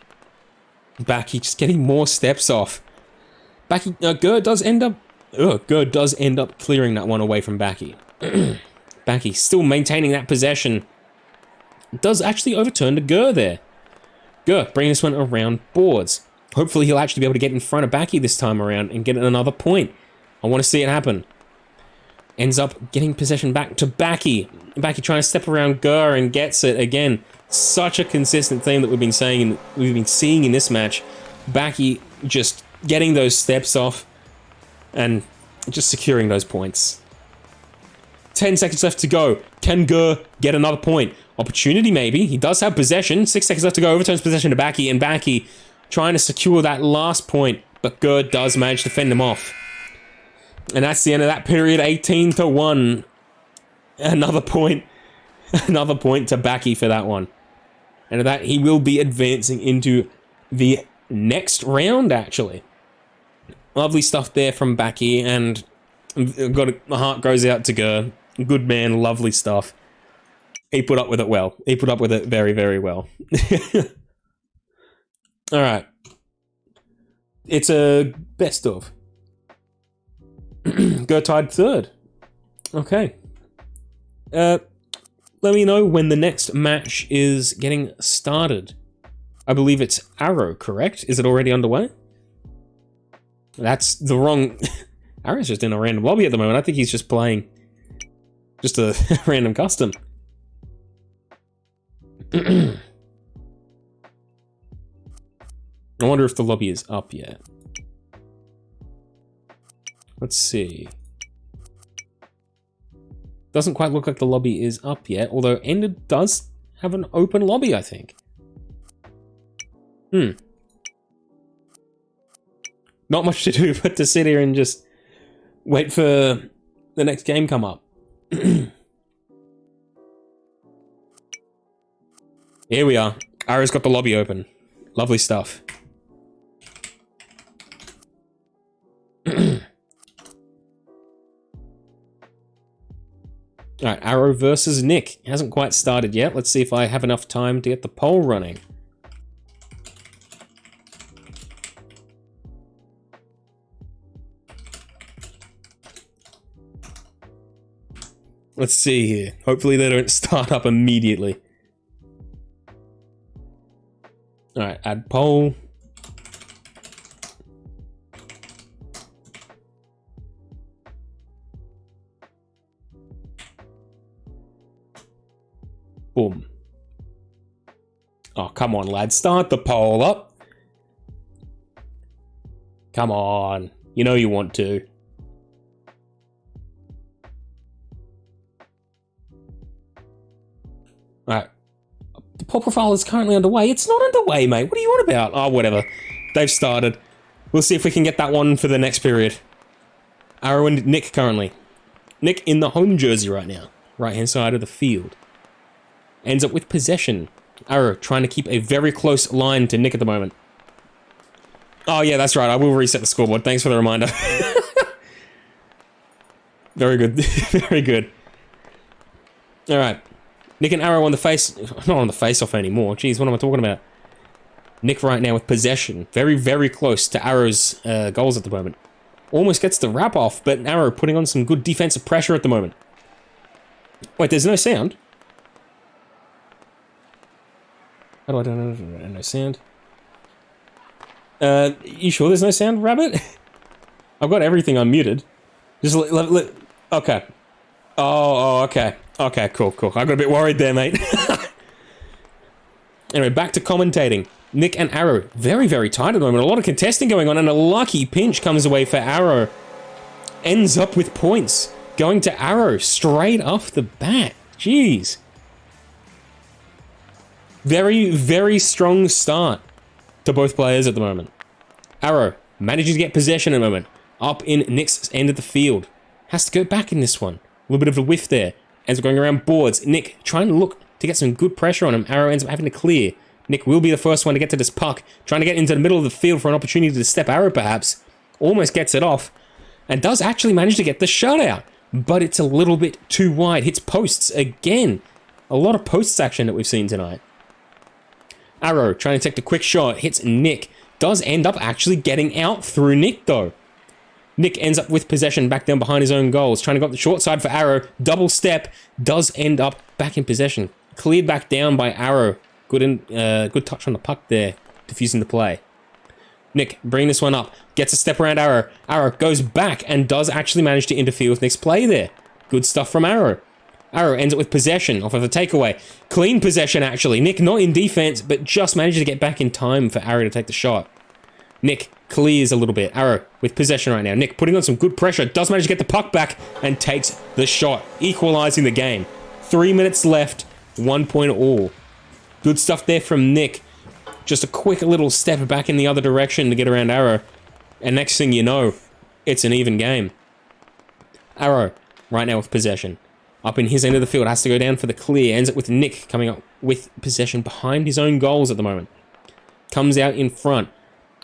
Backy just getting more steps off. Backy, Gur does end up clearing that one away from Backy. Backy still maintaining that possession. Does actually overturn to Gur there. Gurr bringing this one around boards. Hopefully he'll actually be able to get in front of Baki this time around and get another point. I want to see it happen. Ends up getting possession back to Baki. Baki trying to step around Gurr and gets it again. Such a consistent theme that we've been seeing in this match. Baki just getting those steps off and just securing those points. 10 seconds left to go. Can Gurr get another point? Opportunity maybe. He does have possession. 6 seconds left to go. Overturns possession to Baki, and Baki trying to secure that last point, but Gurr does manage to fend him off. And that's the end of that period, 18-1. Another point to Baki for that one. And that he will be advancing into the next round, actually. Lovely stuff there from Baki, and my heart goes out to Gurr. Good man, lovely stuff. He put up with it well. He put up with it very, very well. Alright. It's a best of. Gurr tied third. Okay. Let me know when the next match is getting started. I believe it's Arrow, correct? Is it already underway? That's the wrong... Arrow's just in a random lobby at the moment. I think he's just playing just a random custom. I wonder if the lobby is up yet. Let's see. Doesn't quite look like the lobby is up yet, although Ender does have an open lobby, I think. Not much to do but to sit here and just wait for the next game come up. Here we are. Arrow's got the lobby open. Lovely stuff. Alright, Arrow versus Nick. Hasn't quite started yet. Let's see if I have enough time to get the poll running. Let's see here. Hopefully they don't start up immediately. Alright, add poll. Boom. Oh, come on, lads. Start the poll up. Come on. You know you want to. Alright. The poll profile is currently underway. It's not underway, mate. What are you on about? Oh, whatever. They've started. We'll see if we can get that one for the next period. Arrow and Nick currently. Nick in the home jersey right now. Right-hand side of the field. Ends up with possession. Arrow trying to keep a very close line to Nick at the moment. Oh yeah, that's right. I will reset the scoreboard. Thanks for the reminder. Very good. Very good. Alright. Nick and Arrow on the face... Not on the face-off anymore. Jeez, what am I talking about? Nick right now with possession. Very, very close to Arrow's goals at the moment. Almost gets the wrap off, but Arrow putting on some good defensive pressure at the moment. Wait, there's no sound? How do I do no sound? You sure there's no sound, Rabbit? I've got everything unmuted. Just okay. Oh, okay. Okay, cool. I got a bit worried there, mate. Anyway, back to commentating. Nick and Arrow, very, very tight at the moment. A lot of contesting going on, and a lucky pinch comes away for Arrow. Ends up with points. Going to Arrow straight off the bat. Jeez. Very, very strong start to both players at the moment. Arrow manages to get possession at the moment. Up in Nick's end of the field. Has to go back in this one. A little bit of a whiff there. Ends up going around boards. Nick trying to look to get some good pressure on him. Arrow ends up having to clear. Nick will be the first one to get to this puck. Trying to get into the middle of the field for an opportunity to step Arrow perhaps. Almost gets it off. And does actually manage to get the shutout. But it's a little bit too wide. Hits posts again. A lot of posts action that we've seen tonight. Arrow trying to take the quick shot, hits Nick. Does end up actually getting out through Nick though. Nick ends up with possession back down behind his own goals. Trying to go up the short side for Arrow. Double step. Does end up back in possession. Cleared back down by Arrow. Good touch on the puck there, diffusing the play. Nick, bring this one up. Gets a step around Arrow. Arrow goes back and does actually manage to interfere with Nick's play there. Good stuff from Arrow. Arrow ends up with possession off of a takeaway. Clean possession, actually. Nick not in defense, but just manages to get back in time for Arrow to take the shot. Nick clears a little bit. Arrow with possession right now. Nick putting on some good pressure. Does manage to get the puck back and takes the shot, equalizing the game. 3 minutes left. 1 point all. Good stuff there from Nick. Just a quick little step back in the other direction to get around Arrow. And next thing you know, it's an even game. Arrow right now with possession. Up in his end of the field, has to go down for the clear. Ends up with Nick coming up with possession behind his own goals at the moment. Comes out in front.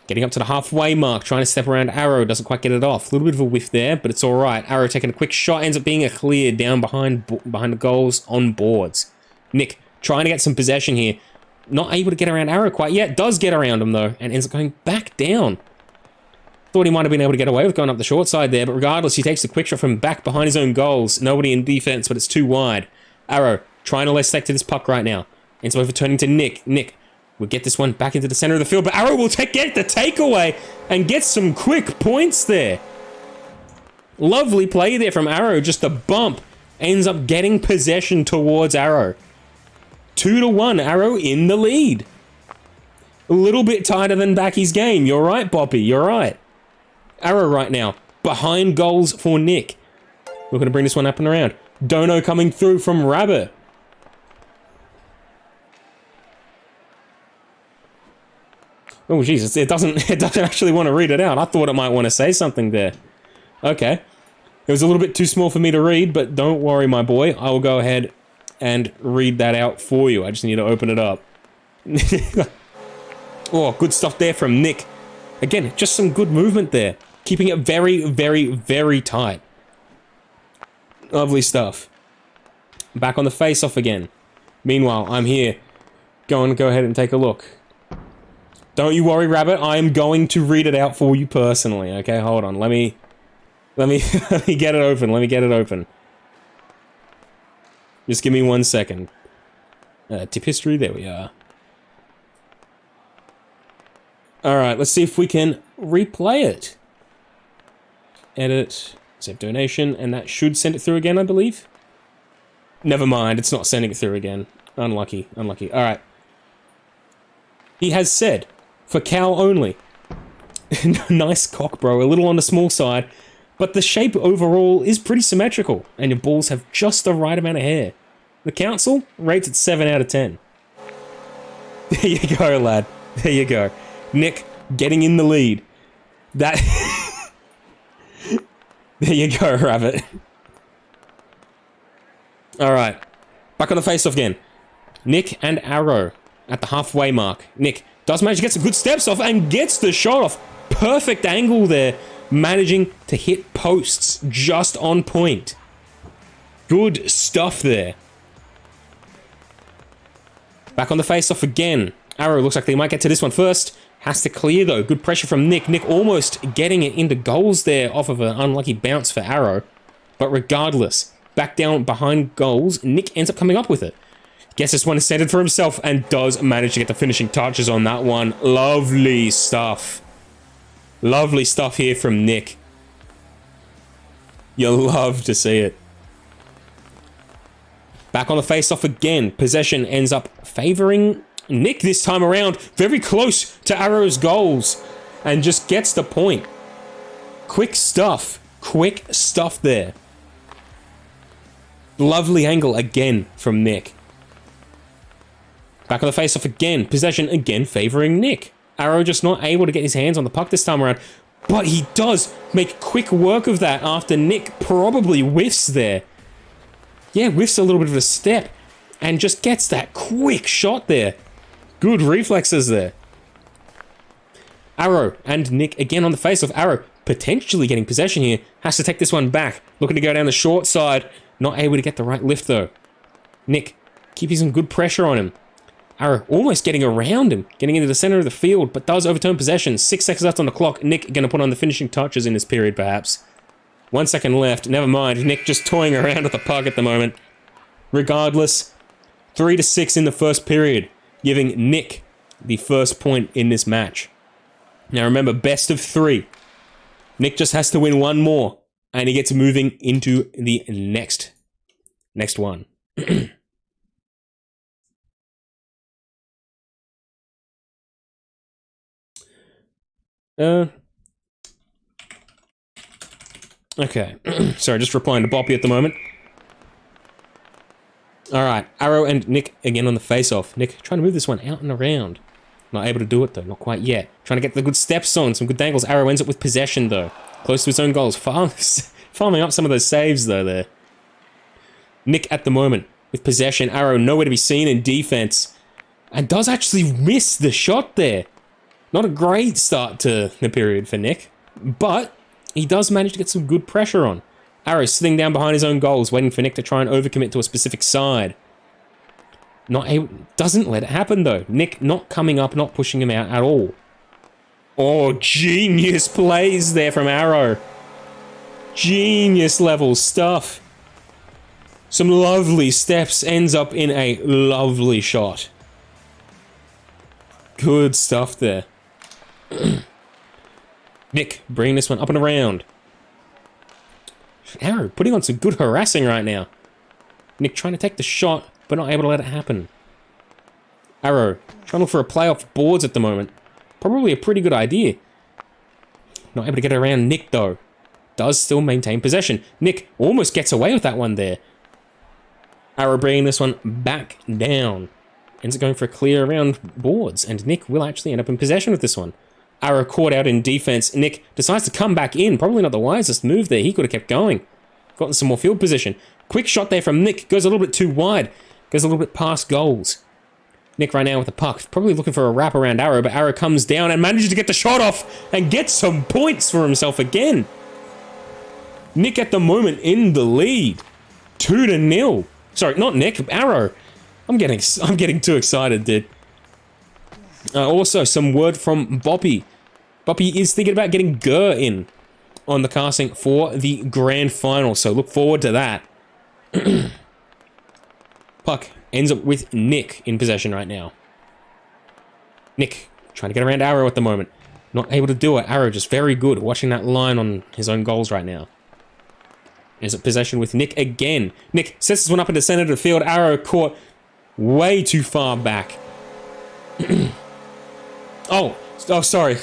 Getting up to the halfway mark, trying to step around Arrow. Doesn't quite get it off. A little bit of a whiff there, but it's alright. Arrow taking a quick shot. Ends up being a clear down behind the goals on boards. Nick trying to get some possession here. Not able to get around Arrow quite yet. Does get around him, though, and ends up going back down. Thought he might have been able to get away with going up the short side there, but regardless, he takes the quick shot from back behind his own goals. Nobody in defense, but it's too wide. Arrow trying to lay stick to this puck right now. Ends up overturning to Nick. Nick will get this one back into the center of the field, but Arrow will get the takeaway and get some quick points there. Lovely play there from Arrow. Just a bump. Ends up getting possession towards Arrow. 2-1, Arrow in the lead. A little bit tighter than Backy's game. You're right, Boppy. You're right. Arrow right now. Behind goals for Nick. We're going to bring this one up and around. Dono coming through from Rabbit. Oh, Jesus. It doesn't actually want to read it out. I thought it might want to say something there. Okay. It was a little bit too small for me to read, but don't worry, my boy. I will go ahead and read that out for you. I just need to open it up. Oh, good stuff there from Nick. Again, just some good movement there. Keeping it very, very, very tight. Lovely stuff. Back on the face-off again. Meanwhile, I'm here. Go ahead and take a look. Don't you worry, Rabbit. I am going to read it out for you personally. Okay, hold on. Let me let me get it open. Let me get it open. Just give me 1 second. Tip history. There we are. Alright, let's see if we can replay it. Edit, save donation, and that should send it through again, I believe. Never mind, it's not sending it through again. Unlucky, unlucky. Alright. He has said, for Cal only. Nice cock, bro. A little on the small side, but the shape overall is pretty symmetrical, and your balls have just the right amount of hair. The council rates it 7 out of 10. There you go, lad. There you go. Nick getting in the lead. That... There you go, Rabbit. Alright. Back on the face-off again. Nick and Arrow at the halfway mark. Nick does manage to get some good steps off and gets the shot off. Perfect angle there. Managing to hit posts just on point. Good stuff there. Back on the face-off again. Arrow looks like they might get to this one first. Has to clear, though. Good pressure from Nick. Nick almost getting it into goals there off of an unlucky bounce for Arrow. But regardless, back down behind goals, Nick ends up coming up with it. Gets this one centered for himself and does manage to get the finishing touches on that one. Lovely stuff. Lovely stuff here from Nick. You'll love to see it. Back on the face-off again. Possession ends up favoring Nick this time around. Very close to Arrow's goals. And just gets the point. Quick stuff. Quick stuff there. Lovely angle again from Nick. Back on the face-off again. Possession again favoring Nick. Arrow just not able to get his hands on the puck this time around. But he does make quick work of that after Nick probably whiffs there. Yeah, whiffs a little bit of a step. And just gets that quick shot there. Good reflexes there. Arrow and Nick again on the face-off. Arrow potentially getting possession here. Has to take this one back. Looking to go down the short side. Not able to get the right lift though. Nick keeping some good pressure on him. Arrow almost getting around him. Getting into the center of the field. But does overturn possession. 6 seconds left on the clock. Nick going to put on the finishing touches in this period perhaps. 1 second left. Never mind. Nick just toying around with the puck at the moment. Regardless. 3-6 in the first period. giving Nick the first point in this match. Now remember, best of 3. Nick just has to win one more, and he gets moving into the next one. Okay. Sorry, just replying to Boppy at the moment. Alright, Arrow and Nick again on the face-off. Nick trying to move this one out and around. Not able to do it though, not quite yet. Trying to get the good steps on, some good dangles. Arrow ends up with possession though. Close to his own goals. Farming up some of those saves though there. Nick at the moment with possession. Arrow nowhere to be seen in defense. And does actually miss the shot there. Not a great start to the period for Nick. But he does manage to get some good pressure on. Arrow sitting down behind his own goals, waiting for Nick to try and overcommit to a specific side. Not able, doesn't let it happen though. Nick not coming up, not pushing him out at all. Oh, genius plays there from Arrow. Genius level stuff. Some lovely steps, ends up in a lovely shot. Good stuff there. Nick bringing this one up and around. Arrow putting on some good harassing right now. Nick trying to take the shot, but not able to let it happen. Arrow trying to look for a play off boards at the moment. Probably a pretty good idea. Not able to get around Nick though. Does still maintain possession. Nick almost gets away with that one there. Arrow bringing this one back down. Ends up going for a clear around boards, and Nick will actually end up in possession with this one. Arrow caught out in defense. Nick decides to come back in. Probably not the wisest move there. He could have kept going. Gotten some more field position. Quick shot there from Nick. Goes a little bit too wide. Goes a little bit past goals. Nick right now with the puck. Probably looking for a wrap around Arrow, but Arrow comes down and manages to get the shot off and gets some points for himself again. Nick at the moment in the lead. 2-0. Sorry, not Nick. Arrow. I'm getting too excited, dude. Also, some word from Boppy. Boppy is thinking about getting Gurr in on the casting for the grand final, so look forward to that. Puck ends up with Nick in possession right now. Nick trying to get around Arrow at the moment. Not able to do it. Arrow just very good watching that line on his own goals right now. Ends up possession with Nick again. Nick sets this one up in the center of the field. Arrow caught way too far back. Oh, sorry.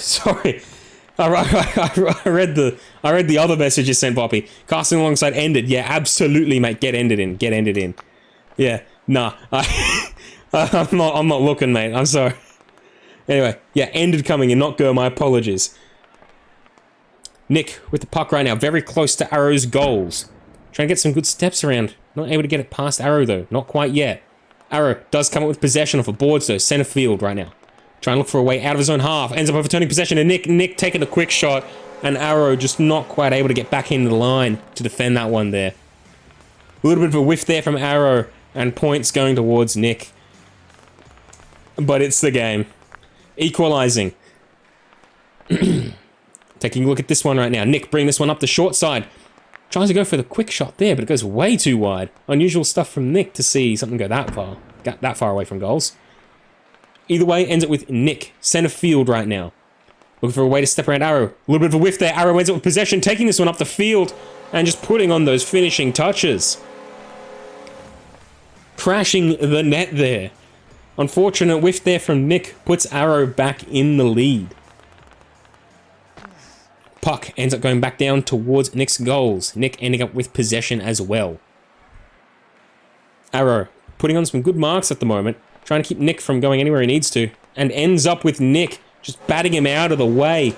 I read the other message you sent, Boppy. Casting alongside ended. Yeah, absolutely, mate. Get ended in. Yeah, nah. I'm not looking, mate. I'm sorry. Anyway, yeah, ended coming in, not Gurr. My apologies. Nick with the puck right now, very close to Arrow's goals. Trying to get some good steps around. Not able to get it past Arrow though. Not quite yet. Arrow does come up with possession off of boards though. Center field right now. Trying to look for a way out of his own half. Ends up overturning possession and Nick taking a quick shot. And Arrow just not quite able to get back into the line to defend that one there. A little bit of a whiff there from Arrow. And points going towards Nick. But it's the game. Equalizing. Taking a look at this one right now. Nick bringing this one up the short side. Tries to go for the quick shot there, but it goes way too wide. Unusual stuff from Nick to see something go that far away from goals. Either way, ends up with Nick, center field right now. Looking for a way to step around Arrow. A little bit of a whiff there. Arrow ends up with possession, taking this one up the field and just putting on those finishing touches. Crashing the net there. Unfortunate whiff there from Nick puts Arrow back in the lead. Puck ends up going back down towards Nick's goals. Nick ending up with possession as well. Arrow putting on some good marks at the moment. Trying to keep Nick from going anywhere he needs to. And ends up with Nick just batting him out of the way.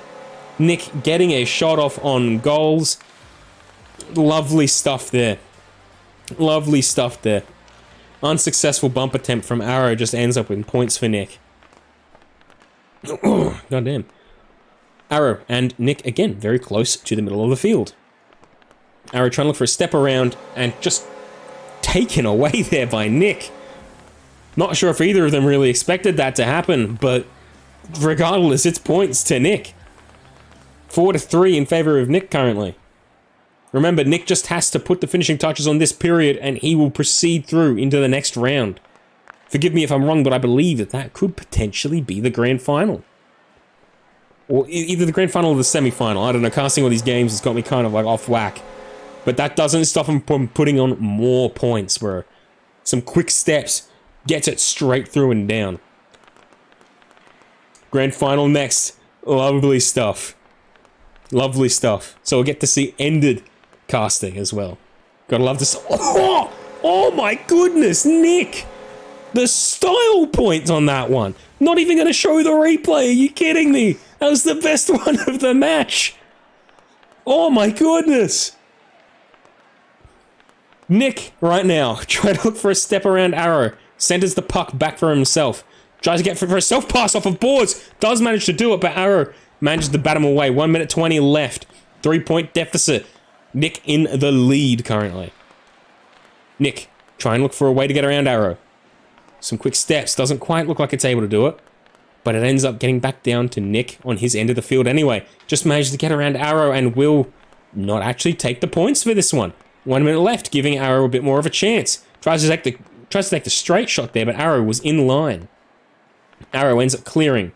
Nick getting a shot off on goals. Lovely stuff there. Lovely stuff there. Unsuccessful bump attempt from Arrow just ends up with points for Nick. Goddamn. Arrow and Nick again very close to the middle of the field. Arrow trying to look for a step around and just taken away there by Nick. Not sure if either of them really expected that to happen, but regardless, it's points to Nick. 4-3 in favor of Nick currently. Remember, Nick just has to put the finishing touches on this period and he will proceed through into the next round. Forgive me if I'm wrong, but I believe that that could potentially be the grand final. Or either the grand final or the semi-final. I don't know, casting all these games has got me kind of like off whack. But that doesn't stop him from putting on more points, bro. Some quick steps, gets it straight through and down. Grand final next. Lovely stuff. Lovely stuff. So we'll get to see ended casting as well. Gotta love this. Oh! Oh my goodness, Nick! The style points on that one. Not even gonna show the replay, are you kidding me? That was the best one of the match. Oh my goodness. Nick, right now, trying to look for a step around arrow. Centers the puck back for himself. Tries to get for a self-pass off of boards. Does manage to do it, but Arrow manages to bat him away. 1 minute 20 left. 3-point deficit. Nick in the lead currently. Nick, try and look for a way to get around Arrow. Some quick steps. Doesn't quite look like it's able to do it. But it ends up getting back down to Nick on his end of the field anyway. Just managed to get around Arrow and will not actually take the points for this one. 1 minute left, giving Arrow a bit more of a chance. Tries to take the straight shot there, but Arrow was in line. Arrow ends up clearing.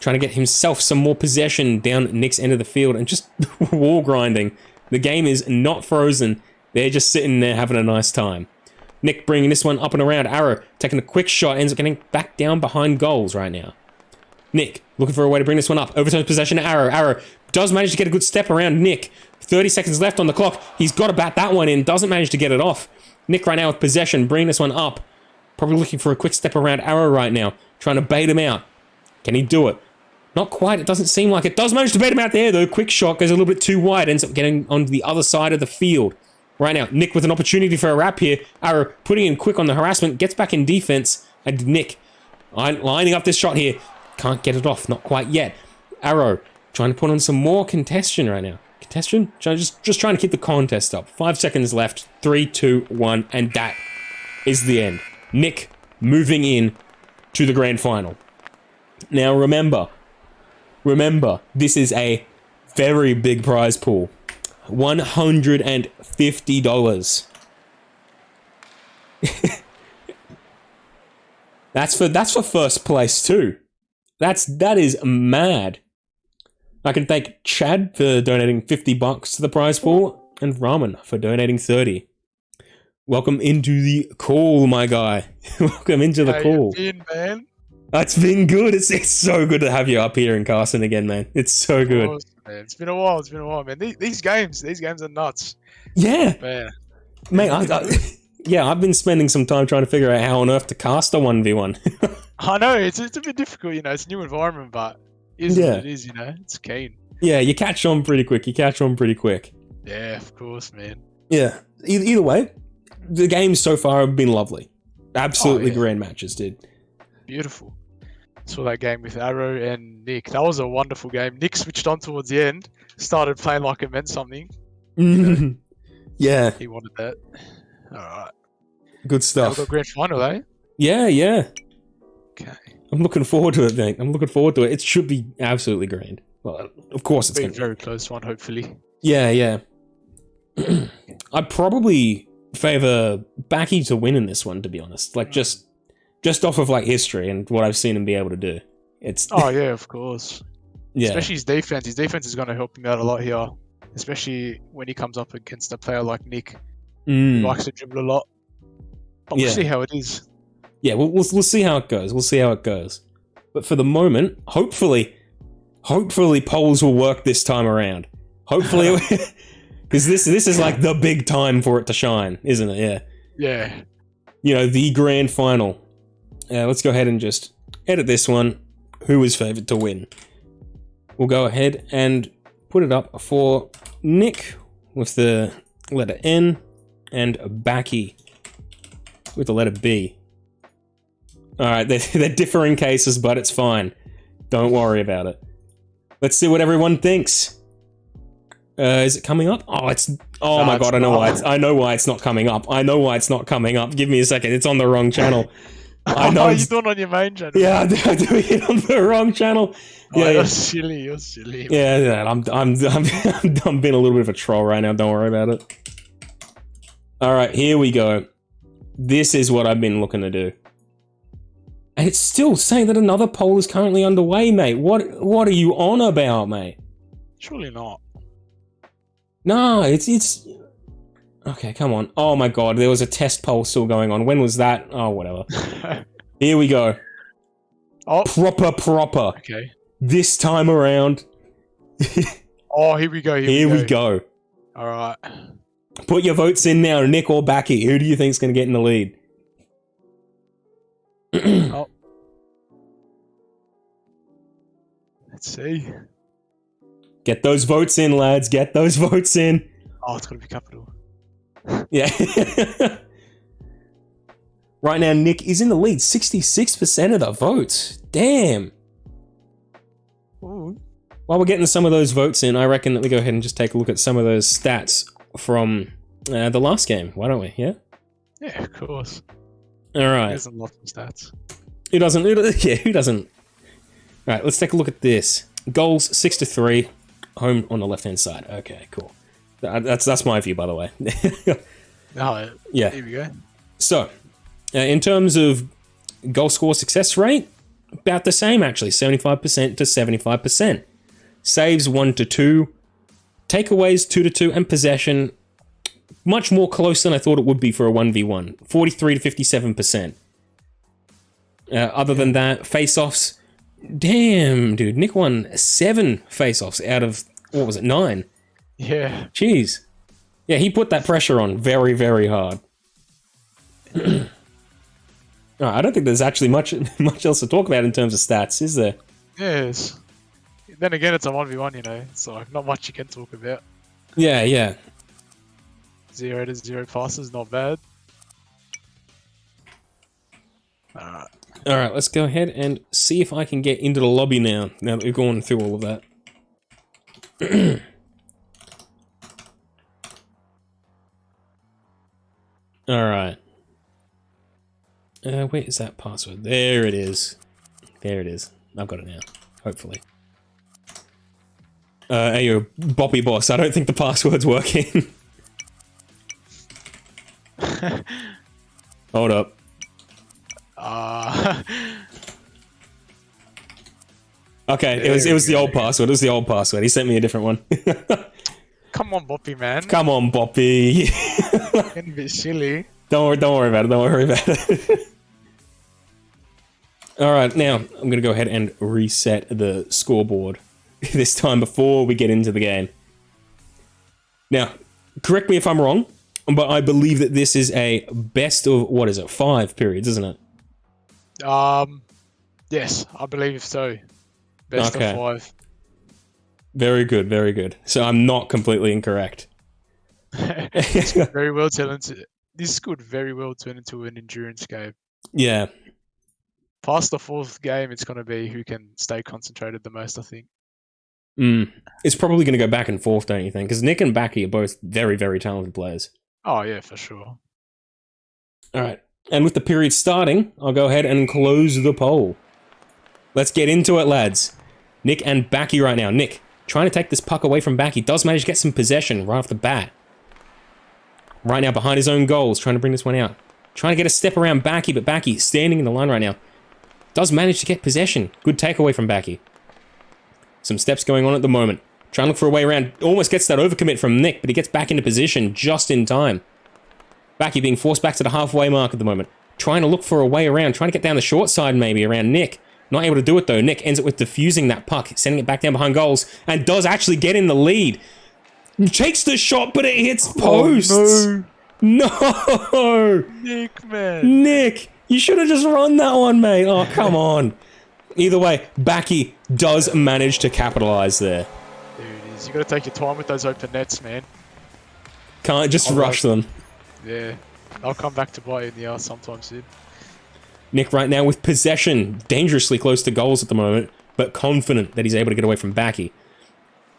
Trying to get himself some more possession down Nick's end of the field and just wall grinding. The game is not frozen. They're just sitting there having a nice time. Nick bringing this one up and around. Arrow taking a quick shot, ends up getting back down behind goals right now. Nick looking for a way to bring this one up. Overturns possession to Arrow. Arrow does manage to get a good step around Nick. 30 seconds left on the clock. He's got to bat that one in. Doesn't manage to get it off. Nick right now with possession, bringing this one up. Probably looking for a quick step around Arrow right now. Trying to bait him out. Can he do it? Not quite. It doesn't seem like it. Does manage to bait him out there, though. Quick shot goes a little bit too wide. Ends up getting onto the other side of the field. Right now, Nick with an opportunity for a wrap here. Arrow putting in quick on the harassment. Gets back in defense. And Nick lining up this shot here. Can't get it off. Not quite yet. Arrow trying to put on some more contention right now. Contention? Just trying to keep the contest up. 5 seconds left. 3, 2, 1. And that is the end. Nick moving in to the grand final. Now remember, this is a very big prize pool. $150. That's for first place too. That is mad. I can thank Chad for donating $50 to the prize pool and Ramen for donating 30. Welcome into the call, my guy. Welcome into the call. How you been, man? It's been good. It's so good to have you up here in Carson again, man. It's so good. Course, man. It's been a while, man. These games are nuts. Yeah. Man. Mate, I've been spending some time trying to figure out how on earth to cast a 1v1. I know, it's a bit difficult, it's a new environment, but it is what it is, it's keen. Yeah, you catch on pretty quick. Yeah, of course, man. Yeah. Either way, the games so far have been lovely. Absolutely grand matches, dude. Beautiful. Saw that game with Arrow and Nick. That was a wonderful game. Nick switched on towards the end, started playing like it meant something. Yeah. He wanted that. Alright. Good stuff. We've got grand final, eh? Yeah. Okay. I'm looking forward to it, mate. It should be absolutely grand. Well, of course it's Be a going to very close one, hopefully. Yeah. I'd probably favor Backy to win in this one, to be honest. Like, just off of, like, history and what I've seen him be able to do. It's... Oh, yeah, of course. Yeah. Especially his defense. His defense is going to help him out a lot here. Especially when he comes up against a player like Nick. He likes to dribble a lot. But we'll see how it is. Yeah, we'll see how it goes. But for the moment, hopefully polls will work this time around. Hopefully, because this is like the big time for it to shine, isn't it? Yeah. Yeah. The grand final. Let's go ahead and just edit this one. Who is favored to win? We'll go ahead and put it up for Nick with the letter N and Backy with the letter B. Alright, they're differing cases, but it's fine. Don't worry about it. Let's see what everyone thinks. Is it coming up? Oh my god, I know why it's not coming up. Give me a second, it's on the wrong channel. I know. You're doing it on your main channel. Yeah, I'm doing it on the wrong channel. You're silly. Yeah, I'm being a little bit of a troll right now, don't worry about it. Alright, here we go. This is what I've been looking to do. And it's still saying that another poll is currently underway, mate. What are you on about, mate? Surely not. No, it's... Okay, come on. Oh my god, there was a test poll still going on. When was that? Oh, whatever. Here we go. Oh. Proper. Okay. This time around. Oh, here we go. Here we go. All right. Put your votes in now, Nick or Backy. Who do you think's going to get in the lead? Oh. Let's see. Get those votes in, lads. Get those votes in. Oh, it's got to be capital. Yeah. Right now, Nick is in the lead. 66% of the votes. Damn. Ooh. While we're getting some of those votes in, I reckon that we go ahead and just take a look at some of those stats from the last game. Why don't we? Yeah? Yeah, of course. All right. He doesn't love the stats. Who doesn't? Yeah, who doesn't? All right, let's take a look at this. Goals 6-3. Home on the left-hand side. Okay, cool. That's my view, by the way. Oh, Yeah. Here we go. So, in terms of goal score success rate, about the same actually, 75% to 75%. Saves 1-2, takeaways 2-2, and possession much more close than I thought it would be for a 1v1, 43 to 57%. Other than that, face-offs, damn, dude, Nick won 7 face-offs out of, what was it, 9? Yeah. Jeez. Yeah, he put that pressure on very, very hard. Oh, I don't think there's actually much else to talk about in terms of stats, is there? Yes. Then again, it's a 1v1, you know, so not much you can talk about. Yeah. 0 to 0 passes, not bad. Alright. Alright, let's go ahead and see if I can get into the lobby now that we've gone through all of that. Alright. Where is that password? There it is. There it is. I've got it now. Hopefully. Hey, yo, Boppy Boss, I don't think the password's working. Hold up. Okay, it was the old password. It was the old password. He sent me a different one. Come on, Boppy, man. Come on, Boppy. Getting a bit silly. Don't worry about it. Don't worry about it. Alright, now I'm going to go ahead and reset the scoreboard. This time before we get into the game. Now, correct me if I'm wrong, but I believe that this is a best of, what is it, 5 periods, isn't it? Yes, I believe so. Best Okay. of 5. Very good, very good. So I'm not completely incorrect. This could very well turn into an endurance game. Yeah. Past the 4th game, it's going to be who can stay concentrated the most, I think. It's probably going to go back and forth, don't you think? Because Nick and Backy are both very, very talented players. Oh, yeah, for sure. Alright, and with the period starting, I'll go ahead and close the poll. Let's get into it, lads. Nick and Backy right now. Nick, trying to take this puck away from Backy, does manage to get some possession right off the bat. Right now, behind his own goals, trying to bring this one out. Trying to get a step around Backy, but Backy standing in the line right now. Does manage to get possession. Good takeaway from Backy. Some steps going on at the moment. Trying to look for a way around. Almost gets that overcommit from Nick, but he gets back into position just in time. Backy being forced back to the halfway mark at the moment. Trying to look for a way around. Trying to get down the short side maybe around Nick. Not able to do it though. Nick ends up with diffusing that puck. Sending it back down behind goals. And does actually get in the lead. Takes the shot, but it hits posts. Oh, no. Nick, man. Nick, you should have just run that one, mate. Oh, come on. Either way, Backy does manage to capitalize there. There it is. You got to take your time with those open nets, man. Can't just rush them. Yeah. I'll come back to bite you in the ass sometimes, dude. Nick right now with possession. Dangerously close to goals at the moment, but confident that he's able to get away from Backy.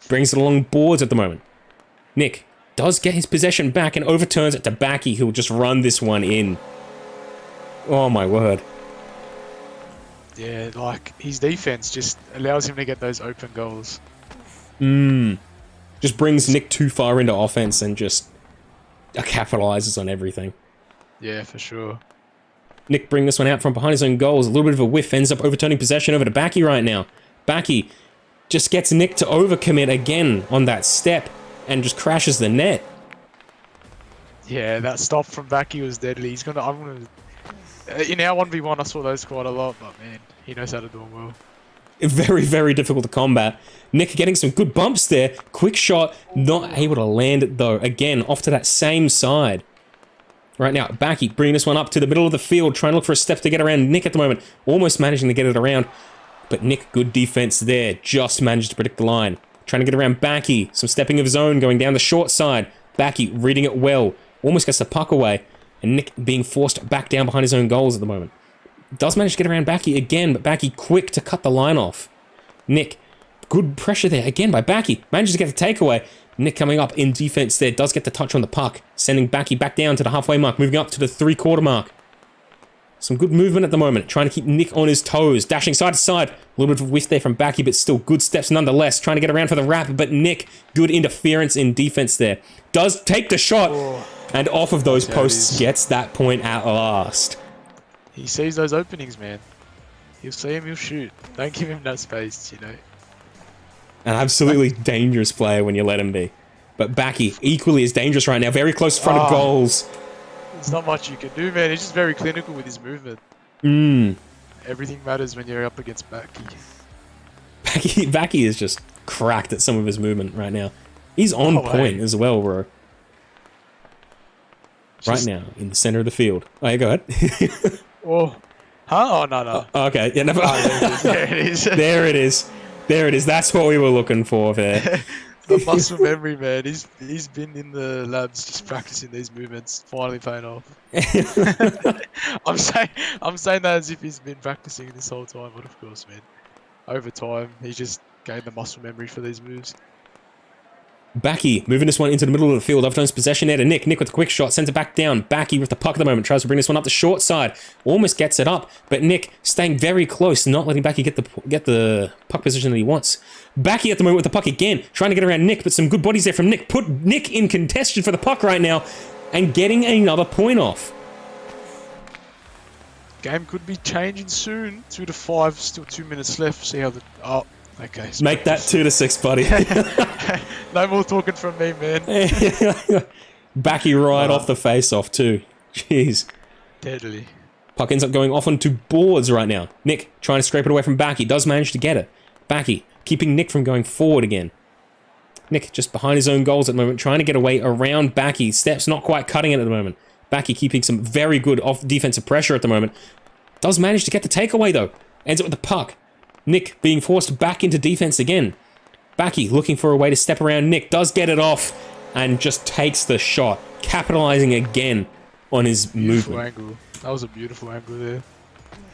Brings it along boards at the moment. Nick does get his possession back and overturns it to Backy, who will just run this one in. Oh my word. Yeah, like, his defense just allows him to get those open goals. Just brings Nick too far into offense and just capitalizes on everything. Yeah, for sure. Nick bringing this one out from behind his own goals. A little bit of a whiff, ends up overturning possession over to Backy right now. Backy just gets Nick to overcommit again on that step and just crashes the net. Yeah, that stop from Backy was deadly. He's gonna. I'm gonna. In our 1v1, I saw those quite a lot, but man, he knows how to do them well. Very, very difficult to combat. Nick getting some good bumps there. Quick shot, not able to land it though. Again, off to that same side. Right now, Backy bringing this one up to the middle of the field, trying to look for a step to get around Nick at the moment. Almost managing to get it around. But Nick, good defense there. Just managed to predict the line. Trying to get around Backy. Some stepping of his own, going down the short side. Backy reading it well. Almost gets the puck away. And Nick being forced back down behind his own goals at the moment. Does manage to get around Backy again, but Backy quick to cut the line off. Nick, good pressure there again by Backy. Manages to get the takeaway. Nick coming up in defense there, does get the touch on the puck, sending Backy back down to the halfway mark, moving up to the 3/4 mark. Some good movement at the moment, trying to keep Nick on his toes, dashing side to side. A little bit of a whiff there from Backy, but still good steps nonetheless, trying to get around for the wrap, but Nick, good interference in defense there. Does take the shot, and off of those posts, gets that point at last. He sees those openings, man. He'll see him, he'll shoot. Don't give him that space, you know. An absolutely dangerous player when you let him be. But Backy, equally as dangerous right now. Very close to front of goals. There's not much you can do, man. He's just very clinical with his movement. Everything matters when you're up against Backy. Backy is just cracked at some of his movement right now. He's on point as well, bro. Right now, in the center of the field. Oh, yeah, go ahead. Oh. Huh? Oh, no. Okay. Yeah, never. There it is. There it is. There it is. That's what we were looking for there. The muscle memory, man. He's been in the labs just practicing these movements, finally paying off. I'm saying that as if he's been practicing this whole time, but of course, man. Over time, he just gained the muscle memory for these moves. Backy moving this one into the middle of the field. Overturns possession there to Nick. Nick with a quick shot, sends it back down. Backy with the puck at the moment, tries to bring this one up the short side. Almost gets it up, but Nick staying very close, not letting Backy get the puck position that he wants. Backy at the moment with the puck again, trying to get around Nick, but some good bodies there from Nick. Put Nick in contention for the puck right now, and getting another point off. Game could be changing soon. 2-5, still 2 minutes left. See how the... Oh, okay. Make that 2-6, buddy. No more talking from me, man. Backy right off the face-off too. Jeez. Deadly. Puck ends up going off onto boards right now. Nick trying to scrape it away from Backy. Does manage to get it. Backy keeping Nick from going forward again. Nick just behind his own goals at the moment, trying to get away around Backy. Steps not quite cutting it at the moment. Backy keeping some very good off defensive pressure at the moment. Does manage to get the takeaway though. Ends up with the puck. Nick being forced back into defense again. Backy looking for a way to step around Nick. Does get it off and just takes the shot. Capitalizing again on his movement. Angle. That was a beautiful angle there.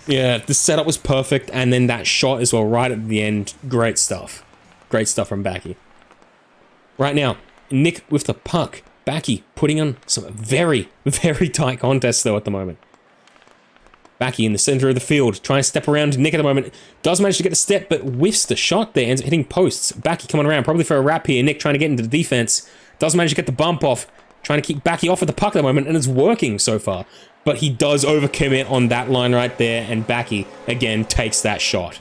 Yeah, the setup was perfect, and then that shot as well right at the end. Great stuff. Great stuff from Backy. Right now, Nick with the puck. Backy putting on some very, very tight contests though at the moment. Backy in the center of the field, trying to step around Nick at the moment. Does manage to get the step, but whiffs the shot there, ends up hitting posts. Backy coming around, probably for a wrap here. Nick trying to get into the defense. Does manage to get the bump off, trying to keep Backy off of the puck at the moment, and it's working so far. But he does overcommit on that line right there, and Backy, again, takes that shot.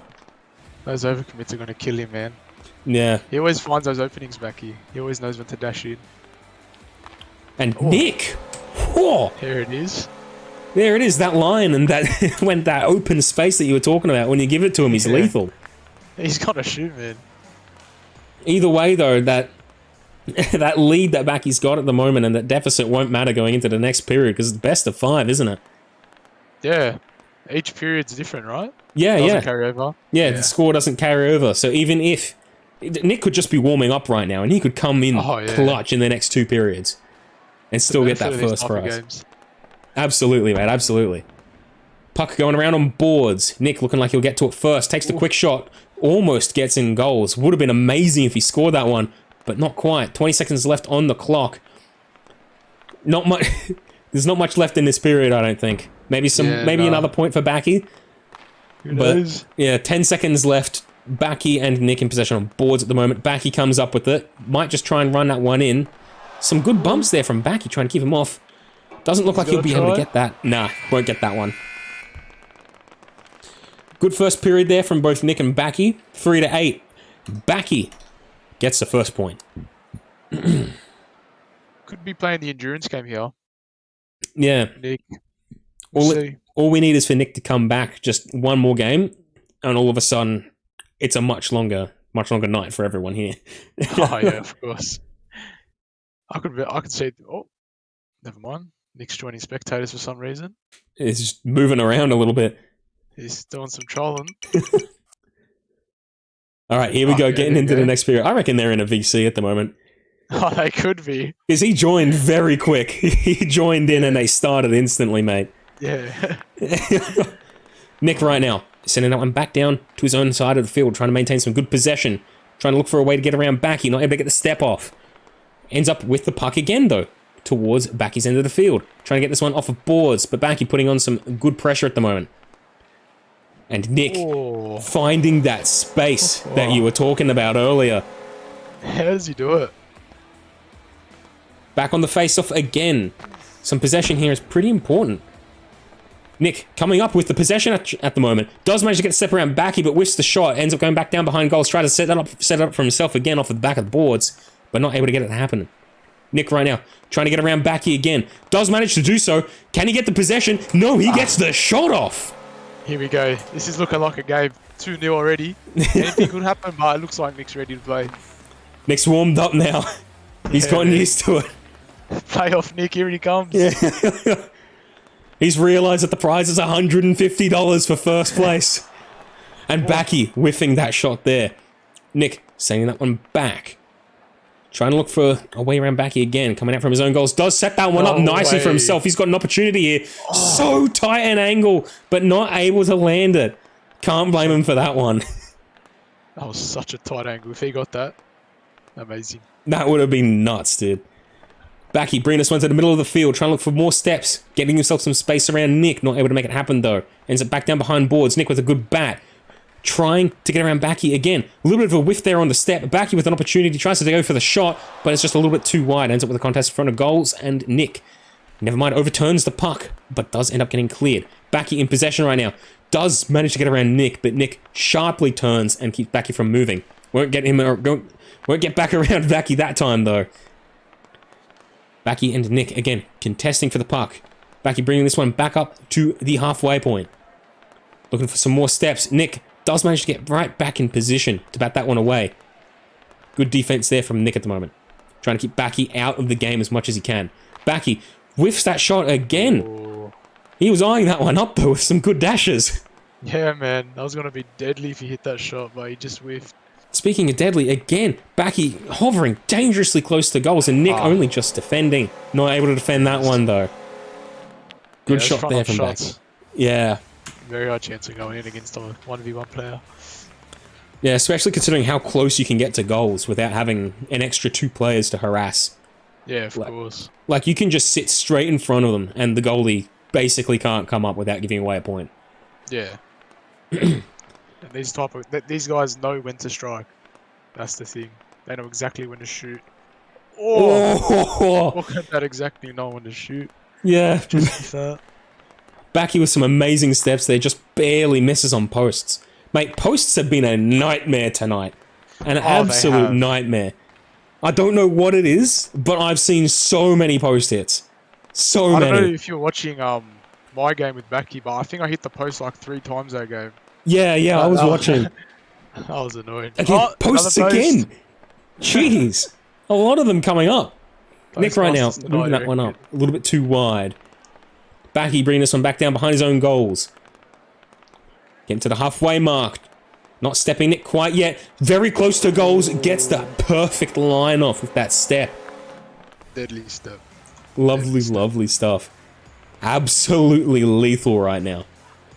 Those overcommits are going to kill him, man. Yeah. He always finds those openings, Backy. He always knows when to dash in. And Nick! Whoa! Here it is. There it is, that line, and that when that open space that you were talking about, when you give it to him, he's lethal. He's got to shoot, man. Either way, though, that lead that Backy's got at the moment and that deficit won't matter going into the next period because it's best of 5, isn't it? Yeah. Each period's different, right? Yeah, doesn't carry over. Yeah, the score doesn't carry over. So even if... Nick could just be warming up right now and he could come in clutch in the next 2 periods and still get that first prize. Games. Absolutely, mate. Absolutely. Puck going around on boards. Nick looking like he'll get to it first. Takes the quick shot. Almost gets in goals. Would have been amazing if he scored that one, but not quite. 20 seconds left on the clock. Not much. There's not much left in this period, I don't think. Maybe another point for Backy. Who knows? But yeah, 10 seconds left. Backy and Nick in possession on boards at the moment. Backy comes up with it. Might just try and run that one in. Some good bumps there from Backy, trying to keep him off. Doesn't look like he'll be able to get that. Nah, won't get that one. Good first period there from both Nick and Backy. 3-8. Backy gets the first point. Could be playing the endurance game here. Yeah. Nick. We'll see. All we need is for Nick to come back just one more game, and all of a sudden, it's a much longer night for everyone here. Oh yeah, of course. I could say. Oh, never mind. Nick's joining spectators for some reason. It's just moving around a little bit. He's doing some trolling. All right, here we go, getting into the next period. I reckon they're in a VC at the moment. Oh, they could be. Because he joined very quick. He joined in and they started instantly, mate. Yeah. Nick right now, sending that one back down to his own side of the field, trying to maintain some good possession. Trying to look for a way to get around Backy, not able to get the step off. Ends up with the puck again, though, towards Backy's end of the field. Trying to get this one off of boards, but Backy putting on some good pressure at the moment. And Nick finding that space that you were talking about earlier. How does he do it? Back on the face-off again. Some possession here is pretty important. Nick coming up with the possession at the moment. Does manage to get a step around Backy, but whiffs the shot. Ends up going back down behind goals. Try to set it up for himself again off the back of the boards, but not able to get it to happen. Nick right now trying to get around Backy again. Does manage to do so. Can he get the possession? No, he gets the shot off. Here we go. This is looking like a game. 2-0 already. Anything could happen, but it looks like Nick's ready to play. Nick's warmed up now. He's gotten used to it. Playoff Nick, here he comes. Yeah. He's realised that the prize is $150 for first place. And Backy whiffing that shot there. Nick sending that one back. Trying to look for a way around Backy again. Coming out from his own goals. Does set that one up nicely for himself. He's got an opportunity here. So tight an angle, but not able to land it. Can't blame him for that one. That was such a tight angle. If he got that, amazing. That would have been nuts, dude. Backy bringing this one to the middle of the field, trying to look for more steps, getting himself some space around Nick, not able to make it happen though. Ends up back down behind boards. Nick with a good bat, trying to get around Backy again. A little bit of a whiff there on the step. Backy with an opportunity, tries to go for the shot, but it's just a little bit too wide. Ends up with a contest in front of goals, and Nick, never mind, overturns the puck, but does end up getting cleared. Backy in possession right now. Does manage to get around Nick, but Nick sharply turns and keeps Backy from moving. Won't get back around Backy that time though. Backy and Nick again contesting for the puck. Backy bringing this one back up to the halfway point. Looking for some more steps. Nick does manage to get right back in position to bat that one away. Good defense there from Nick at the moment. Trying to keep Backy out of the game as much as he can. Backy whiffs that shot again. Ooh. He was eyeing that one up though with some good dashes. Yeah, man. That was going to be deadly if he hit that shot, but he just whiffed. Speaking of deadly, again, Backy hovering dangerously close to goals, and Nick only just defending. Not able to defend that one, though. Good shot there from Backy. Yeah. Very high chance of going in against a 1v1 player. Yeah, especially considering how close you can get to goals without having an extra 2 players to harass. Yeah, of course. Like, you can just sit straight in front of them, and the goalie basically can't come up without giving away a point. Yeah. And these guys know when to strike. That's the thing. They know exactly when to shoot. Oh! Look at that, exactly know when to shoot. Yeah. Just like that. Backy with some amazing steps there, just barely misses on posts. Mate, posts have been a nightmare tonight. An absolute nightmare. I don't know what it is, but I've seen so many post hits. So many. I don't know if you're watching my game with Backy, but I think I hit the post like 3 times that game. Yeah, I was watching. That was annoying. Again, posts again. Jeez. A lot of them coming up. Nick right now, moving that one up. A little bit too wide. Backy bringing this one back down behind his own goals. Getting to the halfway mark. Not stepping it quite yet. Very close to goals. Gets the perfect line off with that step. Deadly step. Lovely stuff. Absolutely lethal right now.